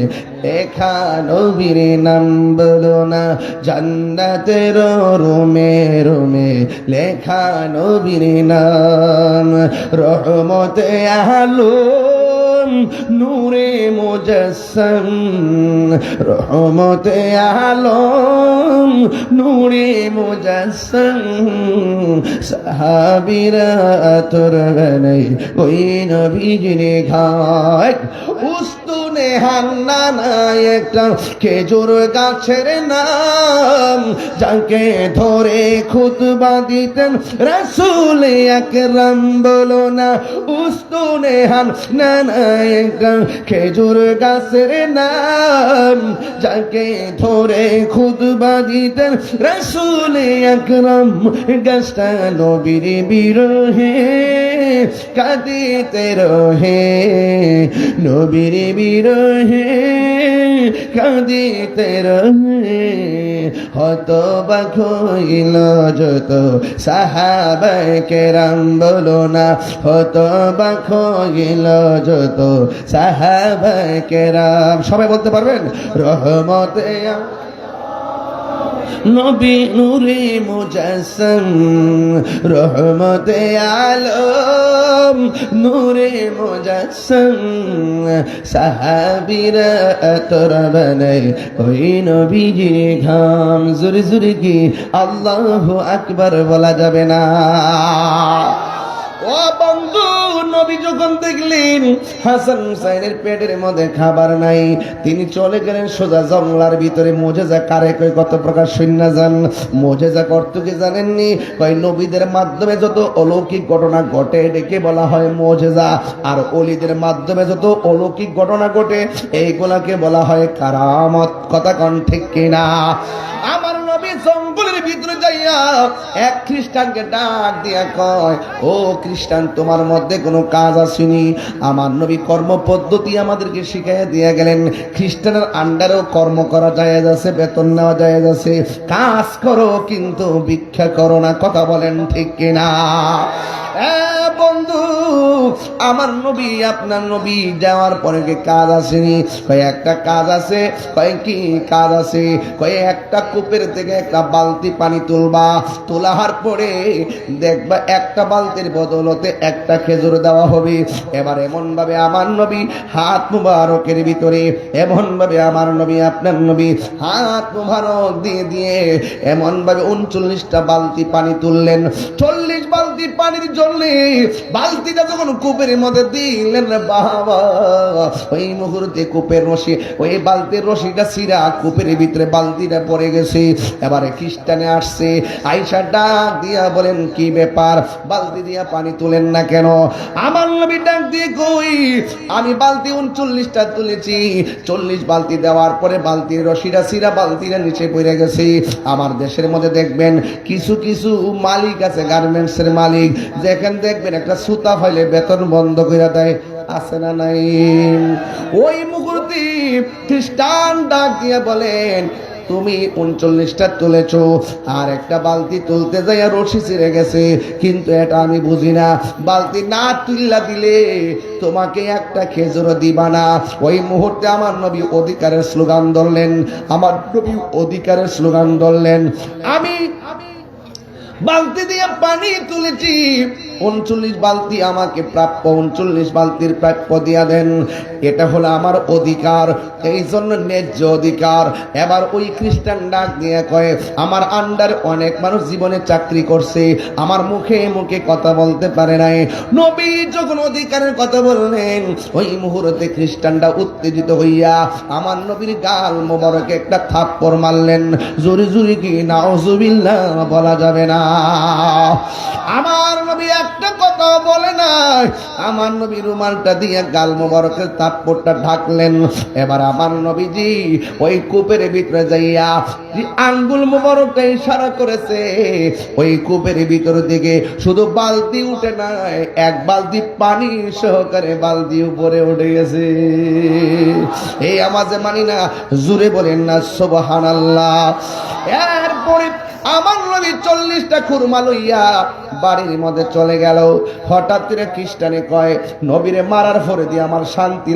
লেখা নবীর নাম, বলো না জান্নাতের রোমে রোমে লেখা নবীর নাম। রহমতে আলম নূরে মুজাসসাম, রহমতে আলম নূরে মুজাসসাম, সাহাবীরা আতর বানাই ওই নবীজির ঘাম। উস্তুনে হান্নানা একটা খেজুর গাছের নাম, যাকে ধরে খুতবা দিতেন রাসূল আকরাম, বলো না উস্তুনে হান্নানা একটা খেজুর গাছের নাম, যাকে ধরে খুতবা দিতেন রাসূল আকরাম। গাছটা নবীর বিরহে কাঁদিতে রহে, নবীর বিরহে কাঁদিতে রহে। হতবাক হইল যত সাহাবায়ে কেরাম, বলো না হতবাক হইল যত সাহাবায়ে কেরাম। সবাই বলতে পারবেন? রহমতে নবী নূরে মুজাসসাম, রহমতে আলম নূরে মুজাসসাম, সাহাবীরা আতর বানাই ওই নবীজির ঘাম। জোরে জোরে কি আল্লাহু আকবার বলা যাবে না? ও বন্ধু, নবী যখন দেখলেন হাসান হুসাইনের পেটের মধ্যে খাবার নাই, তিনি চলে গেলেন সোজা জঙ্গলার ভিতরে। মুজিজা কারে কই কত প্রকার শূন্য যান। মুজিজা করতে কি জানেননি? কই নবীদের মাধ্যমে যত অলৌকিক ঘটনা ঘটে এটাকে বলা হয় মুজিজা, আর ওলিদের মাধ্যমে যত অলৌকিক ঘটনা ঘটে এইগুলাকে বলা হয় কারামত। কথা কোন ঠিক কিনা? আমার নবী জঙ্গলের ভিতরে যাইয়া এক খ্রিস্টানকে ডাক দিয়া কয়, ও খ্রিস্টান, তোমার মধ্যে কোনো কাজ আসেনি? আমার নবী কর্ম পদ্ধতি আমাদেরকে শিখাইয়া দিয়া গেলেন। খ্রিস্টানের আন্ডারেও কর্ম করা যায় আছে, বেতন নেওয়া যায় আছে, কাজ করো কিন্তু ভিক্ষা করো না। কথা বলেন ঠিক কিনা? বন্ধু, আমার নবী আপনার নবী যাওয়ার পরে কি কাজ আসেনি? কয় একটা কাজ আছে। কয় কি কাজ আছে? কয় একটা কূপের থেকে একটা বালতি পানি তুলবা, তোলার পরে দেখবা একটা বালতির বদলতে একটা খেজুর দেওয়া হবে। এবার এমন ভাবে আমার নবী হাত মুবারকের ভিতরে, এমন ভাবে আমার নবী আপনার নবী হাত মুবারক দিয়ে দিয়ে এমন ভাবে 39টা বালতি পানি তুললেন। 40 বালতি পানির জন্য বালতিটা যখন কূপের মধ্যে দিলেন বাবা, ওই মুহূর্তে কূপের রশি, ওই বালতির রশিটা ছিঁড়া কূপের ভিতরে বালতিটা পড়ে গেছে। এবারে খ্রিস্টানে আসছে, আয়েশা ডাক দিয়া বলেন কি ব্যাপার, বালতি দিয়া পানি তুলেন না কেন? আমার নবী ডাক দিয়ে কই, আমি বালতি 39টা তুলেছি, 40 বালতি দেওয়ার পরে বালতির রশিটা ছিঁড়া বালতিটা নিচে পড়ে গেছে। আমার দেশের মধ্যে দেখবেন কিছু কিছু মালিক আছে, গার্মেন্টসের মালিক, যেখানে দেখবেন একটা সুতা ফাইলে বেতন বন্ধ করে দেয়, আছে না নাই? ওই মুহূর্তে খ্রিস্টান ডাক দিয়ে বলেন তুমি 39টা তুলেছো, আর একটা বালতি তুলতে যাইয়া রশি ছিঁড়ে গেছে, কিন্তু এটা আমি বুঝি না, বালতি না তুললা দিলে তোমাকে একটা খেজুর দিবা না। ওই মুহূর্তে আমার নবী অধিকারের স্লোগান ধরলেন, আমার নবী অধিকারের স্লোগান ধরলেন, আমি বালতি দিয়ে পানি তুলেছি, 39 বালতি আমাকে প্রাপ্য, 39 বালতির প্রাপ্য দিয়া দেন, এটা হলো আমার অধিকার, এই জন্য ন্যায্য অধিকার। এবার ওই খ্রিস্টান ডাক দিয়ে কয় আমার আন্ডার অনেক মানুষ জীবনে চাকরি করছে, আমার মুখে মুখে কথা বলতে পারে নাই। নবী যখন অধিকারের কথা বললেন, ওই মুহূর্তে খ্রিস্টানরা উত্তেজিত হইয়া আমার নবীর গাল মোবারকে একটা থাপ্পড় মারলেন। জোরে জোরে কি নাউজুবিল্লাহ বলা যাবে না? আমার নবী একটা কথা বলে না, আমার নবী রুমালটা দিয়ে গাল মোবারকের থাপ্পড়টা ঢাকলেন। এবার আমার নবীজি ওই কূপের ভিতরে যাইয়া আঙ্গুল মোবারকটা ইশারা করেছে, ওই কূপের ভিতর দিকে শুধু বালতি উঠে নাই, এক বালতি পানি সহকারে বালতি উপরে উঠে গেছে। এই আমাজে মানি না, জুড়ে বলেন না সুবহানাল্লাহ। এরপরে আমার নবী 40টা খুরমা লইয়া বাড়ির মধ্যে চলে গেল। হঠাৎ করে খ্রিস্টানে কয় নবীরে মারার পরে দিয়ে আমার শান্তি,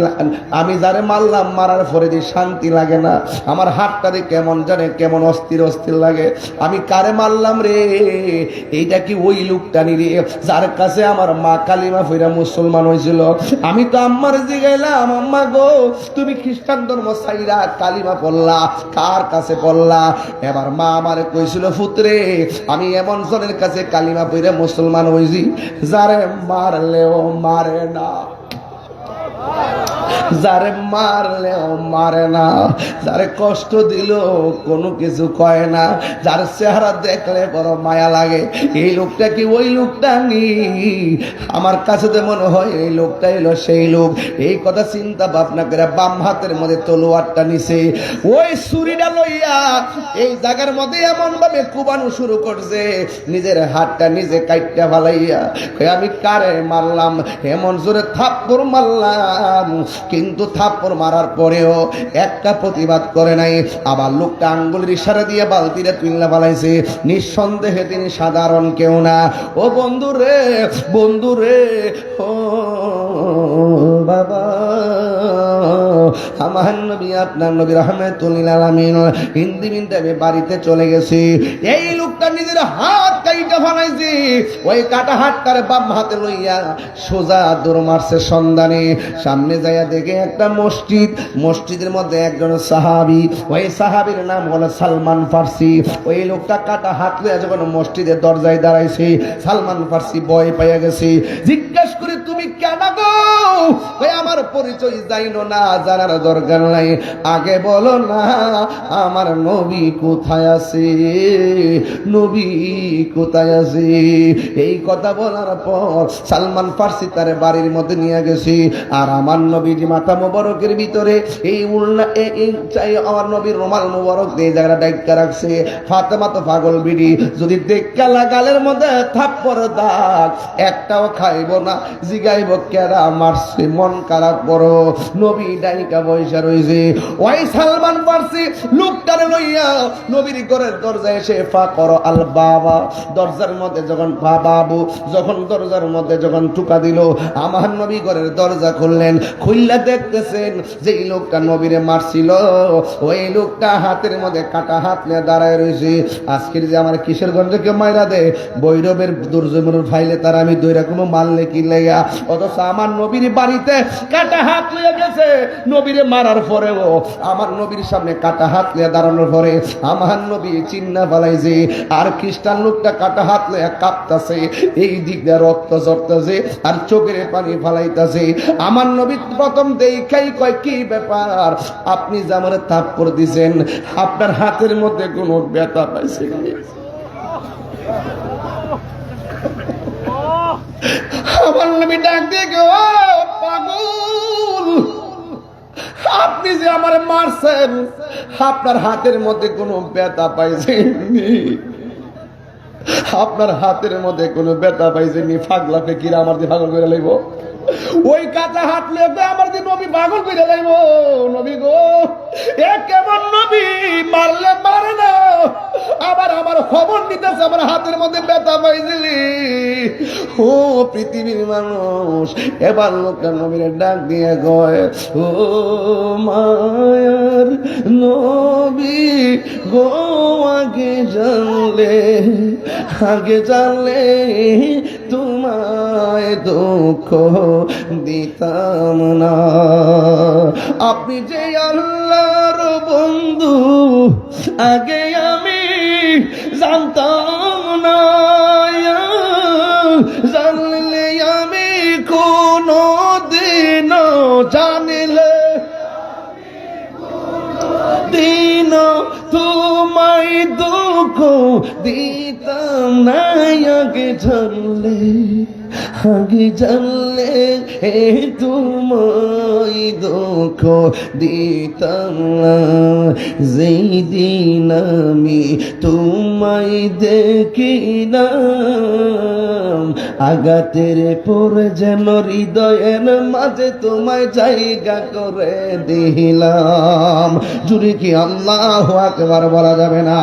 আমি যারে মারলাম মারার পরে দিয়ে শান্তি লাগে না, আমার হাতটা দিয়ে কেমন জানে কেমন অস্থির অস্থির লাগে, আমি কারে মারলাম রে? এইটা কি ওই লোকটা নি রে যার কাছে আমার মা কালিমা ফিরা মুসলমান হয়েছিল? আমি তো আম্মার জিগাইলাম, আম্মা গো তুমি খ্রিস্টান ধর্ম ছাইরা কালিমা পড়লা, কার কাছে পড়লা? এবার মা আমারে কইছিল পুত্রে আমি এমন জনের কাছে কালিমা পড়ে মুসলমান হইছি যারে মারলেও মারে না, যারে মারলেও মারে না, যারে কষ্ট দিল কোনো কিছু কয় না, যার চেহারা দেখলে বড় মায়া লাগে। এই লোকটা কি ওই লোকটা নি? আমার কাছে তো মনে হয় এই লোকটা এলো সেই লোক। এই কথা চিন্তা ভাবনা করে বাম হাতের মধ্যে তলোয়ারটা নিছে, ওই ছুরিটা লইয়া এই জায়গার মধ্যে এমন ভাবে কুবানো শুরু করছে, নিজের হাতটা নিজে কাইটটা ফালাইয়া আমি কারে মারলাম, এমন জোরে থাপ্পড় মারলাম, কিন্তু থাপ্পড় মারার পরেও একটা প্রতিবাদ করে নাই। আবার লোকটা আঙ্গুলের ইশারা দিয়ে বালতিটা তুইলা ফালাইছে। নিঃসন্দেহে তিনি সাধারণ কেউ না। ও বন্ধু রে, বন্ধু রে, ও বাবা, আমার নবী আপনার নবী রাহমাতুল লিল আলামিন হিন্দি মিন্টাবে বাড়িতে চলে গেছে। এই লোকটা নিজের হাত কাইটা ফালাইছে, ওই কাটা হাতটারে বাম হাতে লইয়া সোজা দৌড় মারছে সন্ধানে। সামনে যাইয়া দেখে একটা মসজিদ, মসজিদের মধ্যে একজন সাহাবী, ওই সাহাবীর নাম হলো সালমান ফার্সি। ওই লোকটা কাটা হাত লইয়া যখন মসজিদের দরজায় দাঁড়াইছে, সালমান ফার্সি ভয় পাইয়া গেছে। জিজ্ঞাসা করে তুমি কেন গো? ওই আমার পরিচয় জানো না, জানার দরকার নাই, আগে বলো না আমার নবী কোথায় আছে, নবী কোথায় আছে? এই কথা বলার পর সালমান ফার্সি তার বাড়ির মধ্যে নিয়ে গেছে। আর আমার নবীর মাথা মোবারকের ভিতরে এই উল্না আমার নবীর রুমাল মোবারক দিয়ে জায়গাটা ডাইকা রাখছে। ফাতেমা তো পাগল বিড়ি, যদি দেখা লাগালের মধ্যে থাপ্পড় দাগ একটাও খাইব না, জিগাইব কেরা মারছ, সে মন খারাপ বড়, নবী ডাইকা বৈশা রইছে। ওই সালমান ফার্সি লোকটারে লইয়া নবীর ঘরের দরজায় এসে ফা করো আল বাবা, দরজার মধ্যে যখন বাবু যখন দরজার মধ্যে যখন টুকা দিল, আমার নবী ঘরের দরজা খুললেন। খুললা দেখতেছেন যে এই লোকটা নবীরে মারছিল, ওই লোকটা হাতের মধ্যে কাটা হাত নিয়ে দাঁড়ায় রয়েছে। আজকের যে আমার কিশোরগঞ্জে কেউ মাইরা দে, বৈরবের দুর্যোগের ফাইলে তার আমি দুই রকম মারলে কি লেগা, অথচ আমার নবীর বাড়িতে কাটা হাত লিয়ে গেছে। নবীরে মারার পরেও আমার নবীর সামনে কাটা হাত লিয়ে দাঁড়ানোর পরে আমার নবী চিন্না ফেলাইছে, আর খ্রিস্টান লোকটা কাটা হাত লিয়ে কাঁপতাছে, এই দিক দিয়ে রক্ত ঝরতেছে আর চোখের পানি ফালাইতেছে। আমার নবী প্রথম দেখাই কয়, কি ব্যাপার আপনি যে আমার থাপ্পড় দিছেন, আপনার হাতের মধ্যে কোনো ব্যথা পাইছে? আমার নবী ডাক দিয়ে ও পাগল, আপনি যে আমার মারছেন আপনার হাতের মধ্যে কোনো ব্যথা পাইছেননি? আপনার হাতের মধ্যে কোনো ব্যথা পাইছেননি? পাগলা ফেকিরা আমার দিয়ে পাগল করে লাইব, ওই কাঁচা হাত লেগে আমার দিয়ে নবী পাগল করে লাইব। নবী গো, এ কেমন নবী, মারলে মারে না, আবার আমার খবর নিতেছে আমার হাতের মধ্যে ব্যথা পাইছিলি। ও পৃথিবীর মানুষ, এবার লোকটা নবীর ডাক দিয়ে কয়, ও মায়ার নবী গো, আগে জানলে তোমায় দুঃখ দিতাম না। আপনি যে আল্লাহর বন্ধু আগে আমি জানতাম না, জানলে আমি কোনো দিন জানিলে দিন তোমায় দুঃখ দিতাম না। আগে জানলে তোমায় দুঃখ দিতাম না। যেই দিন আমি তোমায় দেখিলাম, আঘাতের পরে যেন হৃদয়ের মাঝে তোমায় জায়গা করে দিলাম। জুড়ে কি আল্লাহু আকবার বলা যাবে না?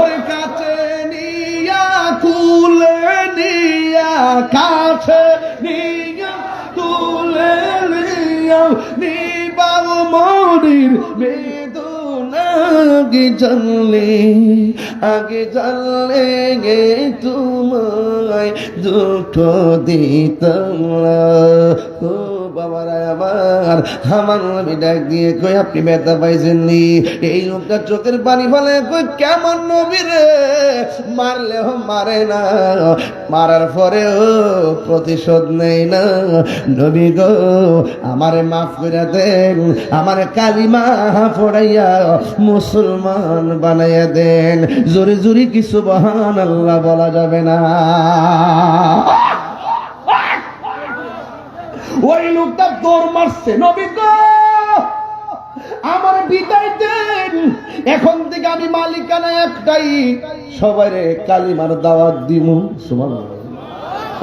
ওই কাছে নিয়া কুলে নিয়া, কাছে নিয়া তুলে নিয়া, নিবাব মরির বেদনা। আগে জানলে গে তোমায় দুঃখ দিতাম না। ও বাবারা আমার নবী ডাক দিয়ে কই, আপনি ব্যথা পাইছেননি? এই লোকটা চোখের পানি ফেলে কই, কেমন নবী রে, মারলেও মারে না, মারার পরেও প্রতিশোধ নেই না। নবী গো, আমারে মাফ করে দেন, আমারে কালিমা পড়াইয়া মুসলমান বানাইয়া দেন। জোরে জোরে কি সুবহানাল্লাহ বলা যাবে না? ওই লোকটা দৌড় মারছে, নবী গো আমার বিদায় দেন, এখন থেকে আমি মালিকানা একটাই, সবাইরে কালিমার দাওয়াত দিব। সুবহানাল্লাহ,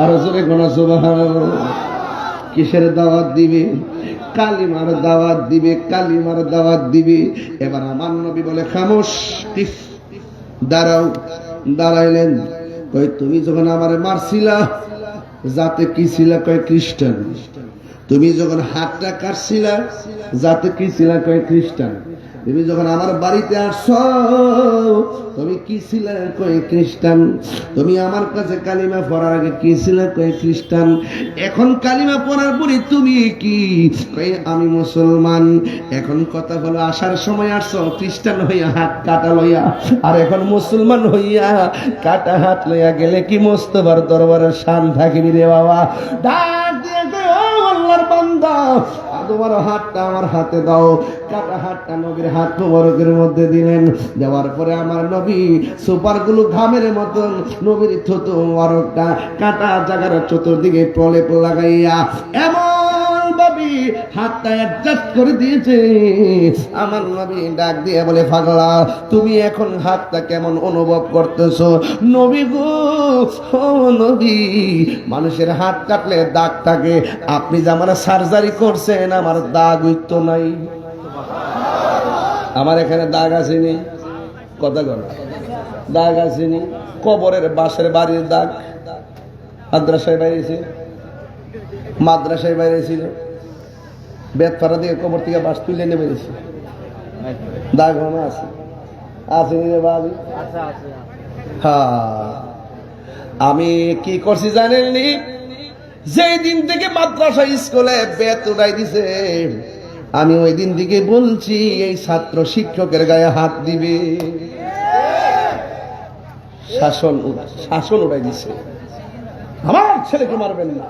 আর জোরে কোন সুবহানাল্লাহ। কিসের দাওয়াত দিবে? কালিমার দাওয়াত দিবে, কালিমার দাওয়াত দিবে। এবার আমার নবী বলে, খামোশ, দাঁড়াও। দাঁড়াইলেন। কই, তুমি যখন আমারে মারছিলা যাতে কি ছিলা? কয় খ্রিস্টান। তুমি যখন হাতটা কাটছিলা যাতে কি ছিলা? কয় খ্রিস্টান। তুমি যখন আমার বাড়িতে আসছো তুমি কি ছিলে? কয় খ্রিস্টান। তুমি আমার কাছে কালিমা পড়ার আগে কি ছিলে? কয় খ্রিস্টান। এখন কালিমা পড়ার পরে তুমি কি? কয় আমি মুসলমান। এখন কথা হলো, আসার সময় আসছো খ্রিস্টান হইয়া হাত কাটা লইয়া, আর এখন মুসলমান হইয়া কাটা হাত লইয়া গেলে কি মোস্তফার দরবারে শান থাকিবি রে বাবা? ডাক দিয়ে কয়, ও আল্লাহর বান্দা, তোমার হাতটা আমার হাতে দাও। কাটা হাতটা নবীর হাত মোবারকের মধ্যে দিলেন। দেওয়ার পরে আমার নবী সুপারগুলো ঘামের মতন নবীর থুতু মোবারকটা কাটা জায়গার চতুর্দিকে প্রলেপ লাগাইয়া এমন ভাবে হাতটা অ্যাডজাস্ট করে দিয়েছে। আমার নবী ডাক দিয়ে বলে, পাগলা তুমি এখন হাতটা কেমন অনুভব করতেছো? নবী গো, ও নবী, মানুষের হাত কাটলে দাগ থাকে, আপনি যে আমার সার্জারি করছেন আমার দাগ হইতো নাই। আমার এখানে দাগ আসেনি, কথা বল, দাগ আসেনি। কবরের বাসের বাড়ির দাগ, মাদ্রাসায় বাইরেছে, মাদ্রাসায় বাইরেছিল, বেতপাড়া দিয়ে কবর থেকে বাস তুলে নিয়ে বেরিয়েছে, দাগ হনো আছে, আসেনি রে বাবু। হ্যাঁ, আমি কি করছি জানেননি? যেই দিন থেকে মাদ্রাসা স্কুলে বেত উঠাই দিছে, আমি ওই দিন থেকে বলছি এই ছাত্র শিক্ষকের গায়ে হাত দিবে। শাসন উঠাই দিছে, আমার ছেলেকে মারবেন না,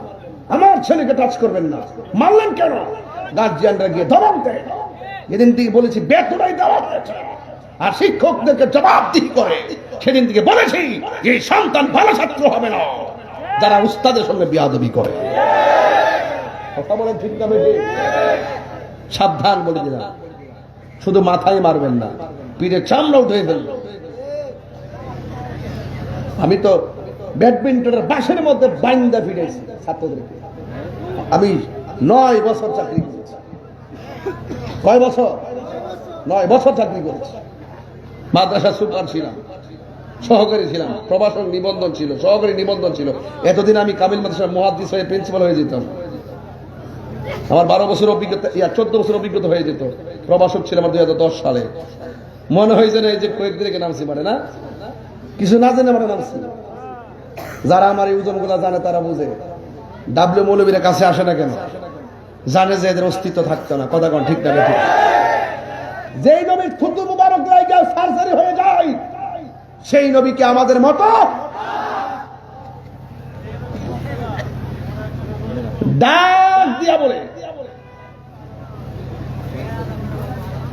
আমার ছেলেকে টাচ করবেন না। মারলেন কেন? গার্জিয়ানরা গিয়ে ধমক দেয়। যেদিন থেকে বলেছি বেত উঠাই দেওয়া হয়েছে আর শিক্ষকদেরকে জবাবদিহি করে, সেদিন থেকে বলেছি যে সন্তান ভালো ছাত্র হবে না যারা উস্তাদের সঙ্গে বিয়াদবি করে। কথা বলেন ঠিক না বেশি? সাবধান বলে দিলাম, শুধু মাথায় মারবেন না, পিঠে চামড়া উঠে ফেলবে। আমি তো ব্যাডমিন্টনের বাসের মধ্যে বাইন্দা ফিরেছি ছাত্রদেরকে। আমি 9 বছর চাকরি করেছি। কয় বছর? 9 বছর চাকরি করেছি। মাদ্রাসা সুপার ছিলাম, সহকারী ছিলাম, প্রভাষক নিবন্ধন ছিল, সহকারী নিবন্ধন ছিল। এতদিন আমি কামিল মাদ্রাসার মুহাদ্দিস হয়ে প্রিন্সিপাল হয়ে যেতাম। আমার 12 বছর অভিজ্ঞতা, 14 বছর অভিজ্ঞতা হয়ে যেত। প্রভাষক ছিলাম 2010 সালে। মনে হয় যেন এই যে কয়েকদিন আগে নামছি, মানে না কিছু না জেনে মানে নামছি। যারা আমার এই ওজনগুলা জানে তারা বুঝে। ডাব্লিউ মৌলবীর কাছে আসে না কেন? জানে যে এদের অস্তিত্ব থাকতো না। কথা কোন ঠিক না? ঠিক। যেই নবীর থুতু মুবারক লাগা সার্জারি হয়ে যায়, সেই নবীকে আমাদের মতো ডাক দিয়া বলে।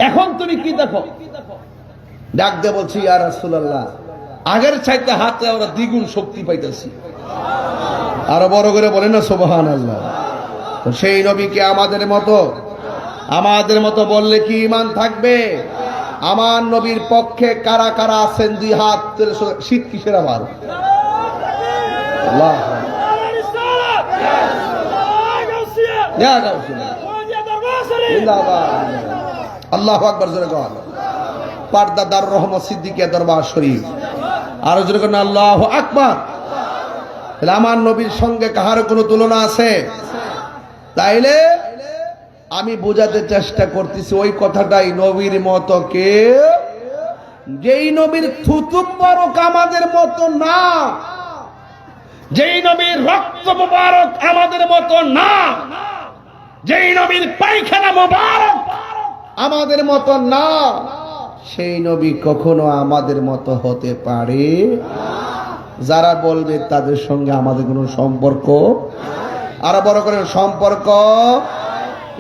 এখন তুমি কি দেখো? ডাক দিয়ে বলছি, ইয়া রাসূলুল্লাহ, আগের চাইতে হাতে আমরা দ্বিগুণ শক্তি পাইতেছি। আরো বড় করে বলেন না সুবহানাল্লাহ। তো সেই নবীকে আমাদের মতো বললে কি ঈমান থাকবে? আমার নবীর পক্ষে কারা কারা আছেন? 2 হাত তুলে। শীত কিসের আবার? আল্লাহ আল্লাহু আকবার জোরে কর। পর্দা দার রহমত সিদ্দিকিয়া দরবার শরীফ। আরো জোরে কর আল্লাহু আকবার। তাহলে আমার নবীর সঙ্গে কাহার কোনো তুলনা আছে? তাইলে আমি বোঝাতে চেষ্টা করতেছি ওই কথাটাই, নবীর মতো কে? যেই নবীর থুতু মুবারক আমাদের মতো না, যেই নবীর রক্ত মুবারক আমাদের মতো না, যেই নবীর পায়খানা মুবারক আমাদের মতো না, সেই নবী কখনো আমাদের মতো হতে পারে? যারা বলবে তাদের সঙ্গে আমাদের কোনো সম্পর্ক, আরো বড় করে সম্পর্ক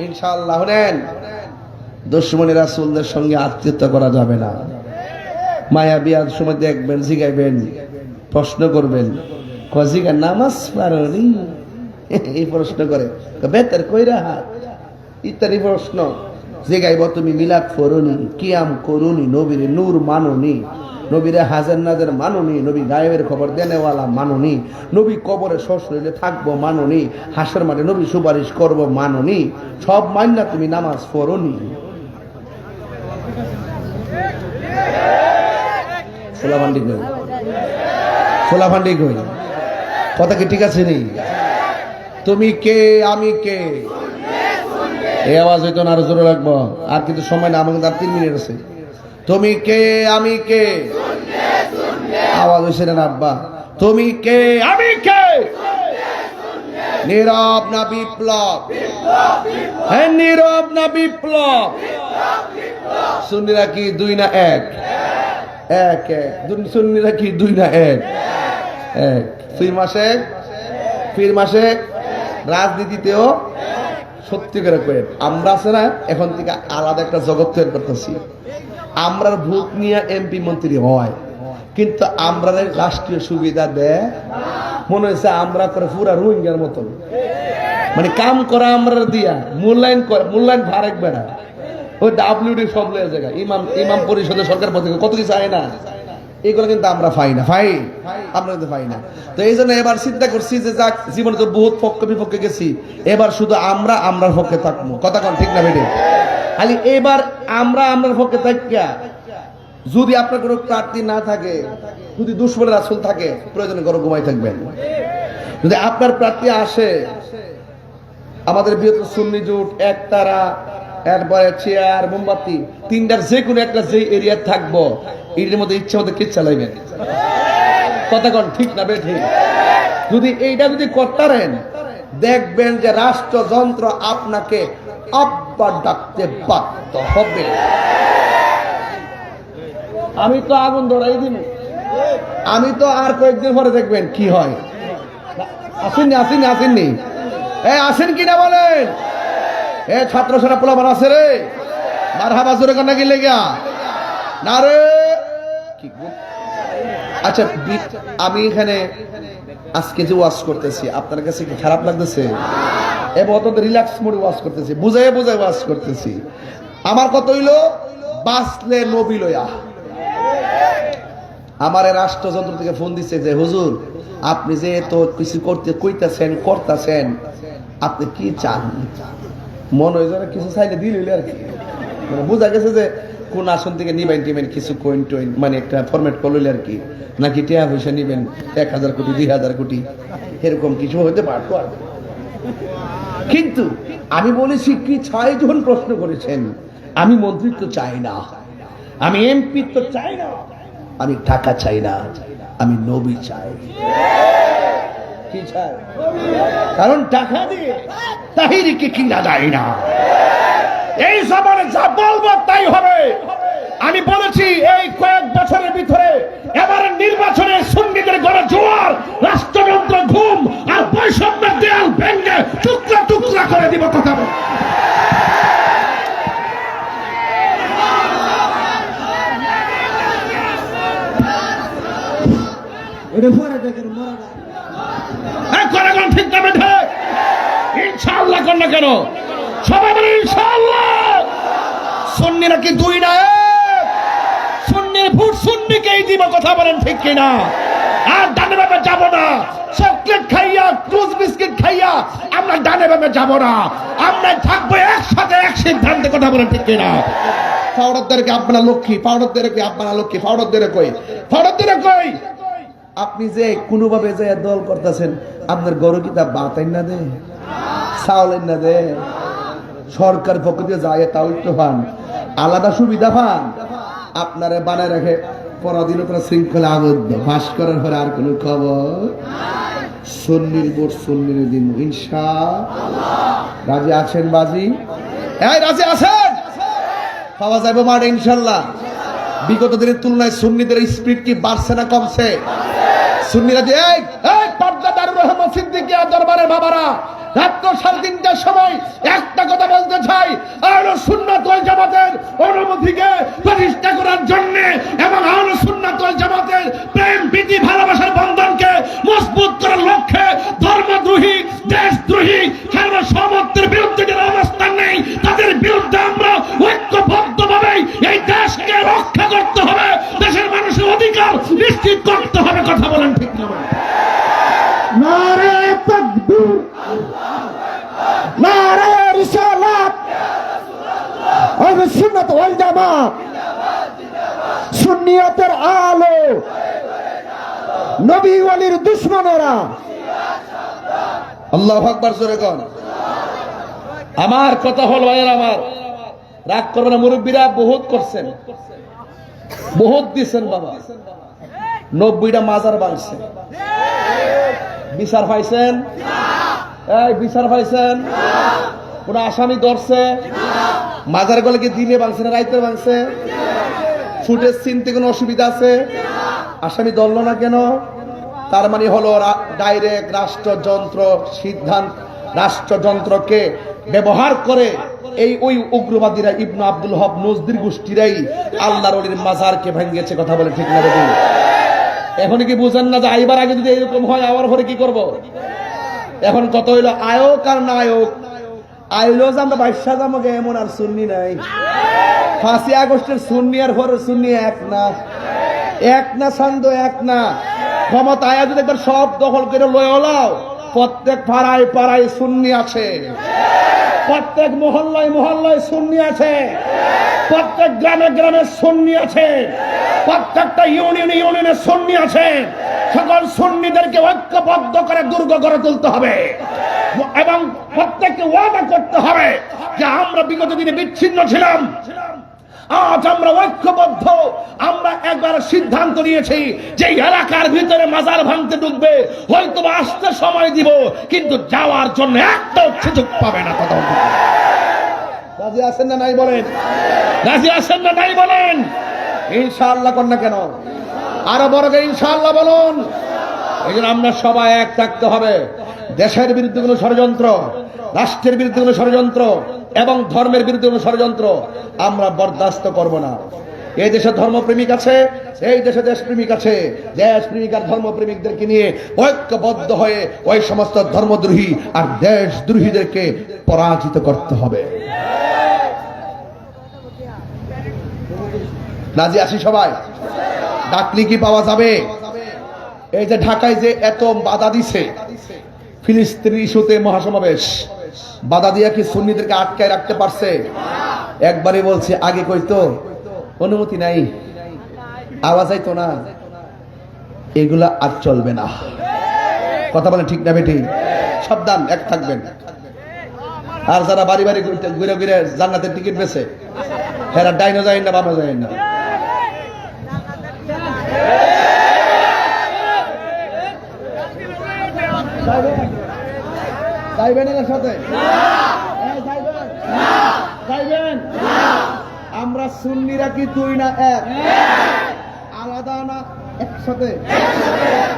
ইনশাআল্লাহ নেন। দুশমনী রাসূলদের সঙ্গে আত্মীয়তা করা যাবে না। মায়া বিয়ার সময় দেখবেন, জিগাইবেন, প্রশ্ন করবেন, কজিগা নামাজ পারোনি, এই প্রশ্ন করে বেতার কইরা হাত ইত্যাদি প্রশ্ন জিগাইব। তুমি মিলাদ পড়োনি, কিয়াম করুনি, নবীর নূর মানোনি, নবীরে হাজার নাজার মানোনি, নবী গায়েবের খবর দেনেওয়ালা মানোনি, নবী কবরে শ্বশুরে থাকবো মানোনি, হাসর মাঠে নবী সুপারিশ করব মানোনি, সব মান্না তুমি নামাজ পড়োনি। ফোলাভান্ডি কই, ফোলাভান্ডি কই, কথা কি ঠিক আছে নি? তুমি কে, আমি কে? এই আওয়াজ হইতো না, আরো জোরে রাখবো। আর কিন্তু সময় না, আমাকে আর 3 মিনিট আছে। তুমি কে, আমি কে? আওয়াজ হয়েছে না আব্বা? তুমি কে, আমি কে? নীরব না বিপ্লব? হ্যাঁ, নীরব না বিপ্লব? সুন্নিরা কি 2 না 1? 1 সুন্নিরা কি 2 না 1? ফির মাসে রাজনীতিতেও সত্যি করে কয়ে আমরা আছে না, এখন থেকে আলাদা একটা জগৎ তৈরি করতেছি। আমরার ভোট নিয়ে এমপি মন্ত্রী হয়, কিন্তু আমরা রাষ্ট্রীয় সুবিধা দেয়। মনে হয়েছে আমরা করে পুরা রোহিঙ্গার মতন। মানে কাম করা আমরা দিয়া মূল্যায়ন ভারেক বেড়া ওই ডাব্লিউডি সব লয়ে জায়গা ইমাম পরিষদের সরকার পদ থেকে কত কিছু আয় না, এগুলো কিন্তু আমরা পাই না, আমরা কিন্তু পাই না। তো এই জন্য এবার চিন্তা করছি যে যাক, জীবনে তো বহুত পক্ষ বিপক্ষে গেছি, এবার শুধু আমরার পক্ষে থাকবো। কথা কন ঠিক না বেটে? খালি এবার আমরার পক্ষে থাকিয়া, যদি আপনার কোনো প্রার্থী না থাকে, যদি দুশমনের রাসূল থাকে, প্রয়োজনে ঘরে ঘুমাই থাকবেন। যদি আপনার প্রার্থী আসে, আমাদের বৃহত্তর সুন্নি জোট, একতারা, এরপরে চেয়ার, মোমবাতি, তিনটার যে কোনো একটা যে এরিয়া থাকবো, এর মধ্যে ইচ্ছা মতো কে চালাইবেন। কথা কন ঠিক না বেঠিক? যদি এইটা যদি করতারেন, দেখবেন যে রাষ্ট্রযন্ত্র আপনাকে আব্বা ডাকতে বাধ্য হবে। আমি তো আগুন ধরাই দিব, আমি তো আর কয়েকদিন পরে দেখবেন কি হয়। আসেননি আসেন কিনা বলেন? ছাত্র সেনা পোলাপান আছে রে, মারহাবা জোরে কান্না কি লেগা না রে? আচ্ছা, আমি এখানে আজকে যে ওয়াজ করতেছি, আপনার কাছে কি খারাপ লাগতেছে? এবং অত্যন্ত রিল্যাক্স মোডে ওয়াজ করতেছি, বুঝাই ওয়াজ করতেছি। আমার কথা হইলো, বাঁচলে নবী লয়া। আমার রাষ্ট্রযন্ত্র থেকে ফোন দিচ্ছে যে হুজুর, আপনি যে তো কিছু করতেছেন, আপনি কি চান? মনে হয় যেন কিছু চাইলে দিল আর কি, মানে বোঝা গেছে যে কোন আসন থেকে নিবেন টিবেন কিছু কয়েন টয়েন, মানে একটা ফরম্যাট করলে আর কি, নাকি টাকা পয়সা নিবেন 1000 কোটি 2000 কোটি, এরকম কিছু হইতে পারতো আর। কিন্তু আমি বলেছি কি চাই, যখন প্রশ্ন করেছেন, আমি মন্ত্রিত্ব চাই না, আমি এমপি তো চাই না, আমি টাকা চাই না, আমি নবী চাই। কি চাই? কারণ টাকা দিয়ে তাহিরিকে কিনা যায় না। এই জমানে যা বলবো তাই হবে। আমি বলেছি এই কয়েক বছরের ভিতরে এবারে নির্বাচনে সুন্নিদের গড়ে জোয়ার, রাষ্ট্রযন্ত্র ঘুম আর বৈষম্যের দেয়াল ভেঙে টুকরা টুকরা করে দিব। কথা বল। ঠিক না বেঠে? ইনশাআল্লাহ কর না কেন? সবাই বলে ইনশাআল্লাহ। সুন্নিরা কি দুই না এক? সুন্নির ভোট সুন্নিকেই দিব। কথা বলেন ঠিক কিনা? আর ডানে বামে যাব না। চকলেট খাইয়া, ক্রুজ বিস্কিট খাইয়া আমরা ডানে বামে যাব না। আমরা থাকবো একসাথে, এক সিদ্ধান্তে। কথা বলেন ঠিক কিনা? পাউডারদেরকে আপনারা লক্ষ্মী, পাউডারদেরকে আপনারা লক্ষ্মী, পাউডারদের কই? আপনি যে কোনোভাবে যে দল করতেছেন, আপনার গরু কি তা বাতাই না দে, চাউলেন না দে, সরকার পক্ষ দিয়ে যায় তাও একটু পান, আলাদা সুবিধা পান, আপনারে বানায় রাখে পরাধীনতা শৃঙ্খলা আবদ্ধ। ফাঁস করার পরে আর কোনো খবর। সুন্নির ভোট সুন্নির দিন ইনশাআল্লাহ। রাজি আছেন বাজি? রাজি আছেন? পাওয়া যাবে মাঠে ইনশাআল্লাহ। বিগত দিনের তুলনায় সুন্নিদের স্পিড কি বাড়ছে না কমছে? সুন্নিরা যে পর্দা দারুর রহমান সিদ্দিকিয়া দরবারের বাবারা, রাত্র 3:30টার সময় একটা কথা বলতে চাই, আহলে সুন্নাত ওয়াল জামাতের অনুমতিকে প্রতিষ্ঠা করার জন্য এবং আহলে সুন্নাত ওয়াল জামাতের প্রেম প্রীতি ভালোবাসার বন্ধনকে মজবুত করার লক্ষ্যে ধর্মদ্রোহী, দেশদ্রোহী, সার্বভৌমত্বের বিরুদ্ধে যারা অবস্থান নেই, তাদের বিরুদ্ধে আমরা ঐক্যবদ্ধভাবে এই দেশকে রক্ষা করতে হবে, দেশের মানুষের অধিকার নিশ্চিত করতে হবে। কথা বলেন ঠিক না? নারে তাকবীর, নারে রিসালাত, আহলে সুন্নাত ওয়াল জামাত, সুন্নিয়তের আলো, নবী ওয়ালির দুশমনেরা। আল্লাহু আকবার জোরে কোন। আমার কথা হলো, আমার রাগ করবে না, মুরব্বীরা বহুত করছেন, বহুত দিছেন বাবা। 90টা মাজার বাংছে, বিচার পাইছেন? বিচার পাইছেন? কোন আসামি ধরছে? মাজার গলে কি দিনে ভাঙছে না রাইতে ভাঙছে? ফুটেজ চিনতে কোনো অসুবিধা আছে? আসামি ধরল না কেন? তার মানে হলো ডাইরেক্ট রাষ্ট্রযন্ত্রকে ব্যবহার করে ওই উগ্রবাদীরা, ইবনে আব্দুল হক নজদির গোষ্ঠীরাই আল্লাহর ওলির মাজারকে ভেঙেছে। কথা বলে ঠিক না? এখন কি বুঝেন না যে আইবার আগে যদি এরকম হয়, আবার পরে কি করব? এখন কত হইলো আয়োগ আর নায়ক। আইলো যে আমরা বাইশা জামাকে এমন আর সুন্নি নাই। 5ই আগস্টের সুন্নি আর ভোরের সুন্নি এক না, এক না সান্দ এক না। ক্ষমতা আয়া যদি একবার সব দখল করে লয়ে লাও, প্রত্যেক পাড়ায় পাড়ায় সুন্নি আছে, প্রত্যেক মহল্লায় মহল্লায় সুন্নি আছে, প্রত্যেক গ্রামে গ্রামে সুন্নি আছে, প্রত্যেকটা ইউনিয়নে ইউনিয়নে সুন্নি আছে। সকল সুন্নিদেরকে ঐক্যবদ্ধ করে দুর্গ গড়ে তুলতে হবে এবং প্রত্যেককে ওয়াদা করতে হবে যে আমরা বিগত দিনে বিচ্ছিন্ন ছিলাম, আজ আমরা ঐক্যবদ্ধ। আমরা একবার সিদ্ধান্ত নিয়েছি যে এলাকার ভিতরে মাজার ভাঙতে ঢুকবে, হয়তো আসতে সময় দিব, কিন্তু যাওয়ার জন্য একটা সুযোগ পাবে না। কথা বলতে রাজি আছেন না নাই বলেন? রাজি আছেন না নাই বলেন? ইনশাআল্লাহ কর না কেন? আরো বড় করে ইনশাআল্লাহ বলুন। এই জন্য আমরা সবাই এক থাকতে হবে। দেশের বিরুদ্ধে কোনো ষড়যন্ত্র, রাষ্ট্রের বিরুদ্ধে কোনো ষড়যন্ত্র এবং ধর্মের বিরুদ্ধে কোনো ষড়যন্ত্র আমরা বরদাস্ত করব না। এই দেশে ধর্মপ্রেমিক আছে, এই দেশে দেশপ্রেমিক আছে। দেশপ্রেমিক আর ধর্মপ্রেমিকদেরকে নিয়ে ঐক্যবদ্ধ হয়ে ওই সমস্ত ধর্মদ্রোহী আর দেশদ্রোহীদেরকে পরাজিত করতে হবে। রাজি আছি সবাই? ডাকলি কি পাওয়া যাবে? এই যে ঢাকায় যে এত বাধা দিছে, ফিলিস্তিনি ইস্যুতে মহাসমাবেশ, বাধা দিয়া কি সুন্নিদেরকে আটকায় রাখতে পারছে? একবারই বলছি, আগে কইতো অনুমতি নাই, আওয়াজ আইতো না, এগুলা আর চলবে না। কথা বলে ঠিক না বেটি? সাবধান, এক থাকবেন। আর যারা বাড়ি বাড়ি ঘুরে ঘুরে জান্নাতের টিকিট বেছে, হেরা ডাইনো যায় না, বামা যায় না। যাইবেন এর সাথে? যাইবেন? আমরা সুন্নিরা কি দুই না এক? আলাদা না একসাথে?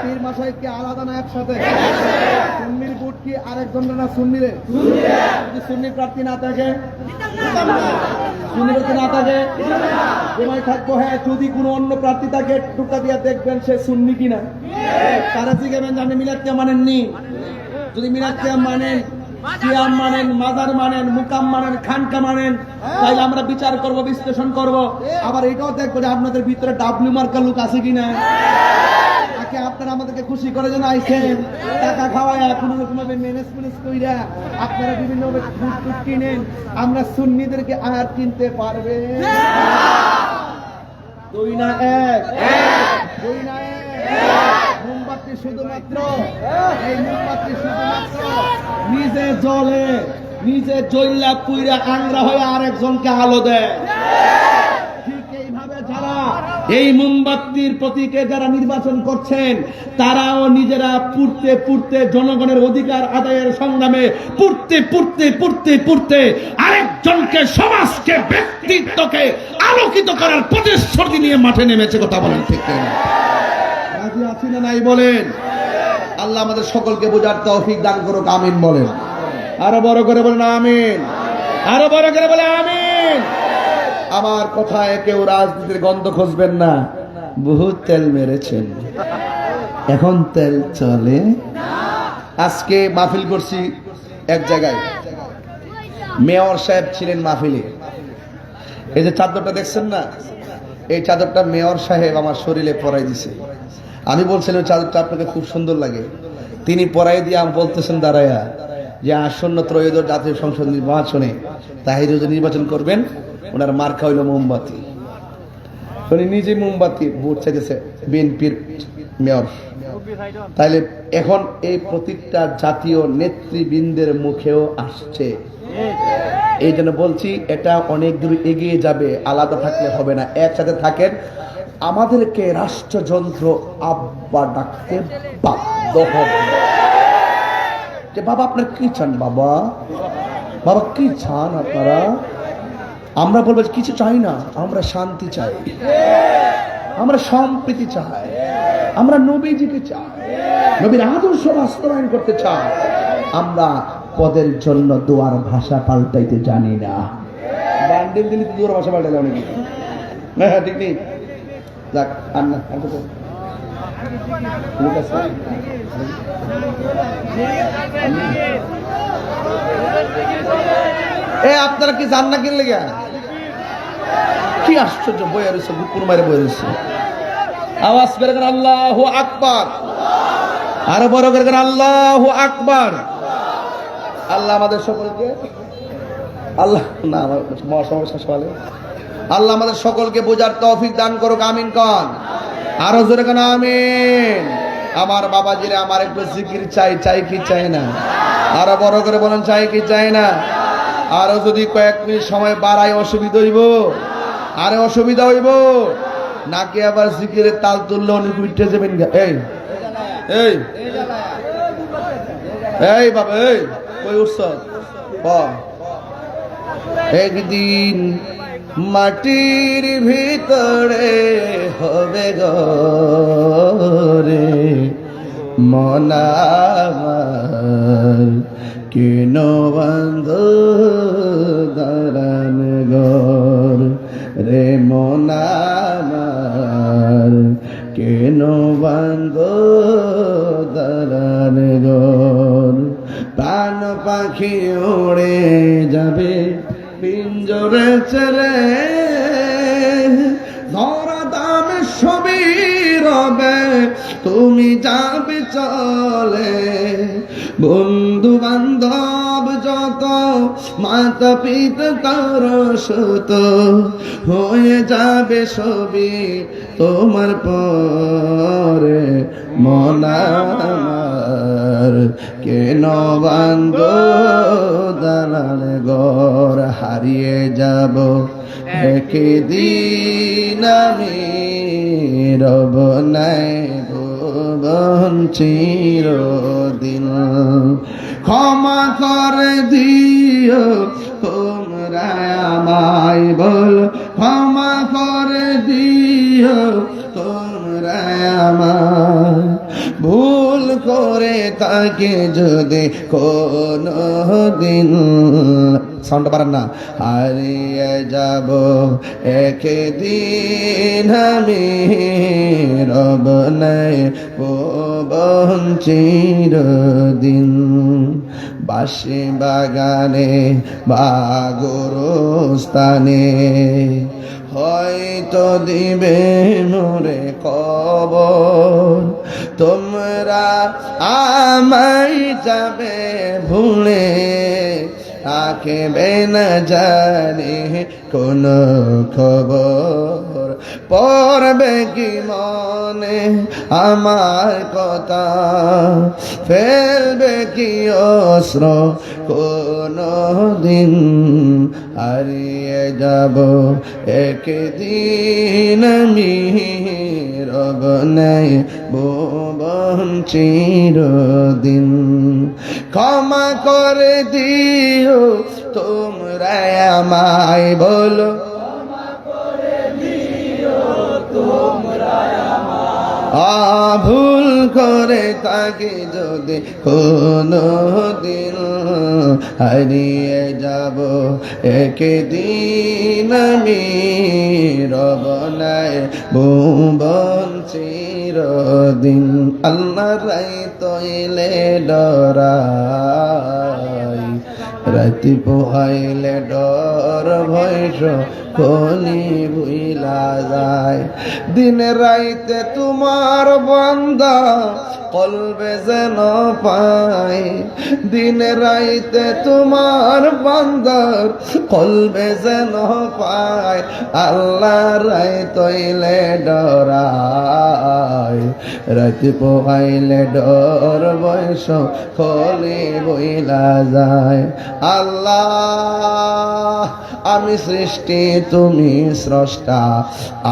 পীর মাসাই কি আলাদা না একসাথে? সুন্নির ভোট কি আরেকজন না সুন্নিরে? যদি সুন্নি প্রার্থী না থাকে, সুন্নি প্রার্থী না থাকে, সময় থাকবো। হ্যাঁ, যদি কোনো অন্য প্রার্থী থাকে টুকা দিয়া দেখবেন সে সুন্নি কিনা। তারা জিজ্ঞাবেন যে আপনি মিলাদ কিয়াম মানেননি? যদি মিলাদ কিয়াম মানেন, কিয়াম মানেন, মাজার মানেন, মুকাম মানেন, খানকা মানেন, তাইলে আমরা বিচার করব, বিশ্লেষণ করব। আবার এটাও দেখবো যে আপনাদের ভিতরে ডাব্লিউ মার্কা লোক আছে কিনা। তাকে আপনারা আমাদেরকে খুশি করে যেন আইছেন, টাকা খাওয়ায় কোনো রকম ভাবে ম্যানেজমেন্ট কইরা আপনারা বিভিন্ন ভাবে কিনেন, আমরা সুন্নিদেরকে আর কিনতে পারবে? দুই না এক? দুই না এক? মোমবাতি শুধুমাত্র, এই মোমবাতি শুধুমাত্র নিজে জ্বলে, নিজে জ্বললা পুইরা আংরা হয়ে আরেকজনকে আলো দেয়। ঠিক এইভাবে যারা এই মোমবাতির প্রতীকে যারা নির্বাচন করছেন, তারাও নিজেরা পুড়তে পুড়তে জনগণের অধিকার আদায়ের সংগ্রামে পুড়তে পুড়তে পুড়তে পুড়তে আরেকজনকে, সমাজকে, ব্যক্তিত্বকে আলোকিত করার প্রতিশ্রুতি নিয়ে মাঠে নেমেছে। কথা বলেন ঠিক না? রাজি আছি না নাই বলেন? আল্লাহ আমাদের সকলকে বোঝার তৌফিক দান করুক। আমিন বলেন। আরো বড় করে বলেন আমিন। আরো বড় করে বলে আমিন। আমার কথায় কেউ রাজনীতির গন্ধ খুঁজবেন না। বহুত তেল মেরেছেন, এখন তেল চলে। আজকে মাহফিল করছি এক জায়গায়, মেয়র সাহেব ছিলেন মাহফিলে। এই যে চাদরটা দেখছেন না, এই চাদরটা মেয়র সাহেব আমার শরীরে পরাই দিছে। আমি বলছিলাম চাদরটা আপনাকে খুব সুন্দর লাগে। তিনি পরাই দিয়ে আমি বলতেছেন দাঁড়ায়া যে আসন্ন ত্রয়োদশ জাতীয় সংসদ নির্বাচনে তাহির নির্বাচন করবেন, ওনার মার্কা হইল মোমবাতি। উনি নিজে মোমবাতি ভোট চাইতেছে বিএনপির মেয়র। তাইলে এখন এই প্রতীকটা জাতীয় নেতৃবৃন্দের মুখেও আসছে। এই জন্য বলছি এটা অনেক দূর এগিয়ে যাবে, আলাদা থাকলে হবে না, একসাথে থাকেন। আমাদেরকে রাষ্ট্রযন্ত্র আব্বা ডাকতে বাধ্য হবে যে বাবা আপনার কি চান, বাবা বাবা কি চান আপনারা? আমরা বলবো কিছু চাই না, আমরা শান্তি চাই, আমরা সম্প্রীতি চাই, আমরা নবীজিকে চাই, নবীর আদর্শ বাস্তবায়ন করতে চাই। আমরা পদের জন্য দুয়ার ভাষা পাল্টাইতে জানি না। বান্ডেল দিলে দুয়ার ভাষা পাল্টাইলে অনেকে, হ্যাঁ ঠিক নেই। যাক আর না, এ আপনারা কি জান না কিনলে গিয়া? কি আশ্চর্য বইয়া রয়েছে, গুপুর মারে বইয়া রয়েছে। আওয়াজ করে কেন আল্লাহু আকবার, আরো বড় করে কেন আল্লাহু আকবার। আল্লাহ আমাদের সকলকে, আল্লাহ না আমার সমস্যা সবালে, আল্লাহ আমাদের সকলকে বোঝার তৌফিক দান করুক, আমিন কন। আরো জোরে কেন আমিন। আমার বাবাজিরা আমার একটু জিকির চাই, চাই কি চাই না? আরো বড় করে বলেন চাই কি চাই না? আরো যদি কয়েক মিনিট সময় বাড়ায় অসুবিধা হইব, আরে অসুবিধা হইব নাকি আবার জিকিরের তাল তুললে অনেক উঠে যাবেন। এই এই এই বাবা, এই কই উঠছ? একদিন মাটির ভিতরে হবে ঘরে মন আমার, কেন বন্ধ দালান ঘর রে মন আমার, কেন বন্ধ দালান ঘর। প্রাণ পাখি উড়ে যাবে পিঞ্জরে ছেড়ে, ধরা দামে সবই রবে তুমি যাবে চলে। বন্ধু বান্ধব যত মাতা পিতা তার সত হয়ে যাবে সবই তোমার পরে মন আমার, কেন বান্ধ দালাল ঘর হারিয়ে যাব একদিন আমি রব নাই ভুবন চিরদিন। ক্ষমা করে দিও তোমরা আমায় বল, ক্ষমা করে দিও তোমরা আমায়, ভুল করে তাকে যদি কোনো দিন, সাউন্ড পারেন না, হারিয়ে যাব একদিন আমি রব নাই ভুবন চিরদিন। বাঁশি বাগানে বা গোরস্থানে হয়তো দিবে মোরে কবর, তোমরা আমায় যাবে ভুলে রাখবে না জানি কোন খবর। পড়বে কি মনে আমার কথা, ফেলবে কি অস্ত্র কোন দিন, হারিয়ে যাব একদিন আমি রব নাই ভুবন চিরদিন। ক্ষমা করে দিও তোমরা আমায় বলো, ভুল করে তাকে যদি কোনো দিন হারিয়ে যাব একদিন আমি রব নাই ভুবন চিরদিন। আল্লাহ রাই তৈলে ডরাই, রাতি পোহাইলে ডর ভয়স কলি ভুইলা যায়। দিন রাইতে তোমার বান্দা কলবে যেন পাই, দিন রাইতে তোমার বান্দার কলবে যেন পাই। আল্লাহ রাই তৈলে ডরাই, রাতি পোহাইলে ডর বয়স কলি বইলা যায়। আল্লাহ আমি সৃষ্টি তুমি স্রষ্টা,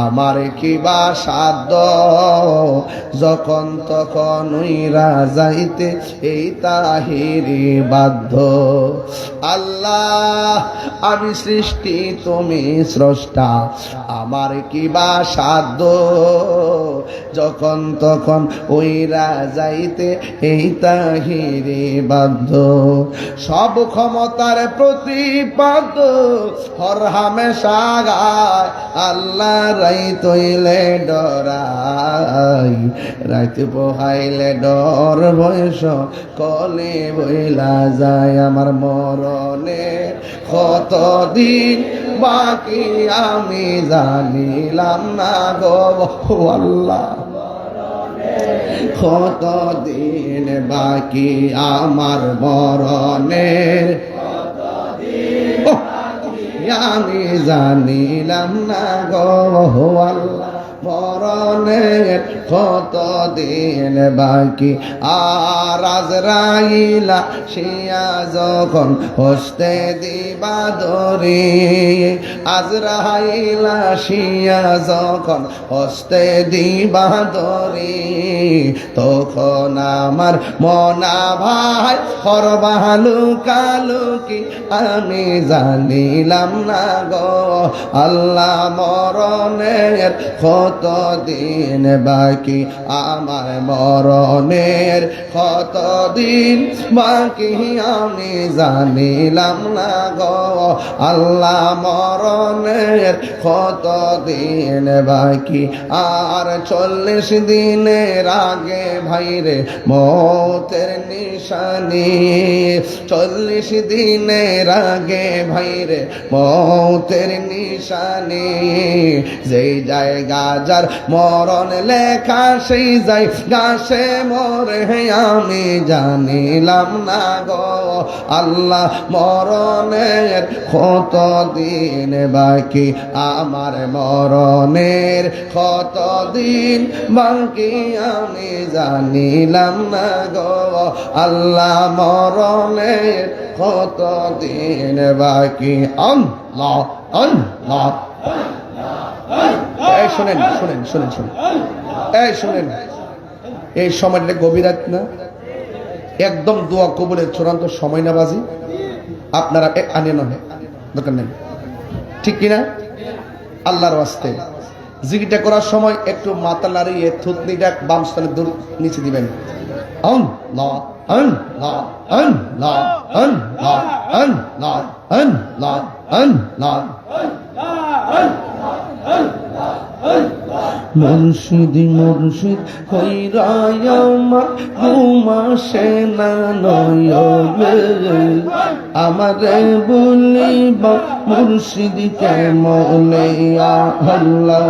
আমার কি বা সাধ্য যখন তখন উইরা যাইতে এই তাহিরি বাধ্য। আল্লাহ আমি সৃষ্টি তুমি স্রষ্টা, আমার কি বা সাধ্য যখন তখন উইরা যাইতে এই তাহিরি বাধ্য। সব ক্ষমা মমতার প্রতিপাদ হর হামেশা গায় আল্লাহ রাই তৈলে ডরাই রাইতে পোহাইলে ডর বয়স কলে বইলা যায় আমার মরণে কতদিন বাকি আমি জানিলাম না গো আল্লাহ কতদিন বাকি আমার মরণে আমি জানিলাম না গো আল্লাহ মরণের কতদিন বাকি আর আজরাইলা শিয়া যখন হস্তে দিবা দরি আজরাইলা শিয়া যখন হস্তে দিবা দরি তখন আমার মনা ভাই হরবালু কালুকি আমি জানিলাম না গো আল্লাহ মরণের কতদিন বাকি আমার মরণের কতদিন বাকি আমি জানিলাম না গো আল্লাহ মরণের কতদিন বাকি আর 40 দিনের আগে ভাইরে মৌতের নিশানি 40 দিনের আগে ভাইরে মৌতের নিশানি যেই জায়গা যার মরণ লেখা সেই যাই গাছে মরে আমি জানিলাম না গো আল্লাহ মরণের কতদিন বাকি আমার মরণের কতদিন বাকি আমি জানিলাম না গো আল্লাহ মরণের কতদিন বাকি আল্লাহ আল্লাহ এই শোনেন শোনেন শোনেন শোনেন এই শোনেন এই সময়টা গভীর রাত না একদম দোয়া কবুলের চূড়ান্ত সময় না বাজি আপনারা আনিয়ে নয় দরকার নেই ঠিক কিনা আল্লাহর ওয়াস্তে জিকিরটা করার সময় একটু মাথা নাড়িয়ে থুতনিটা বাম স্থানে দূর নিচে দিবেন আল্লাহ আল্লাহ আল্লাহ আল্লাহ আল্লাহ আল্লাহ আল্লাহ মুর্শিদ মুর্শিদ কইরাই আমার ঘুমাসে না নয়নে আমারে বলিব মুর্শিদ কেমনে আল্লাহ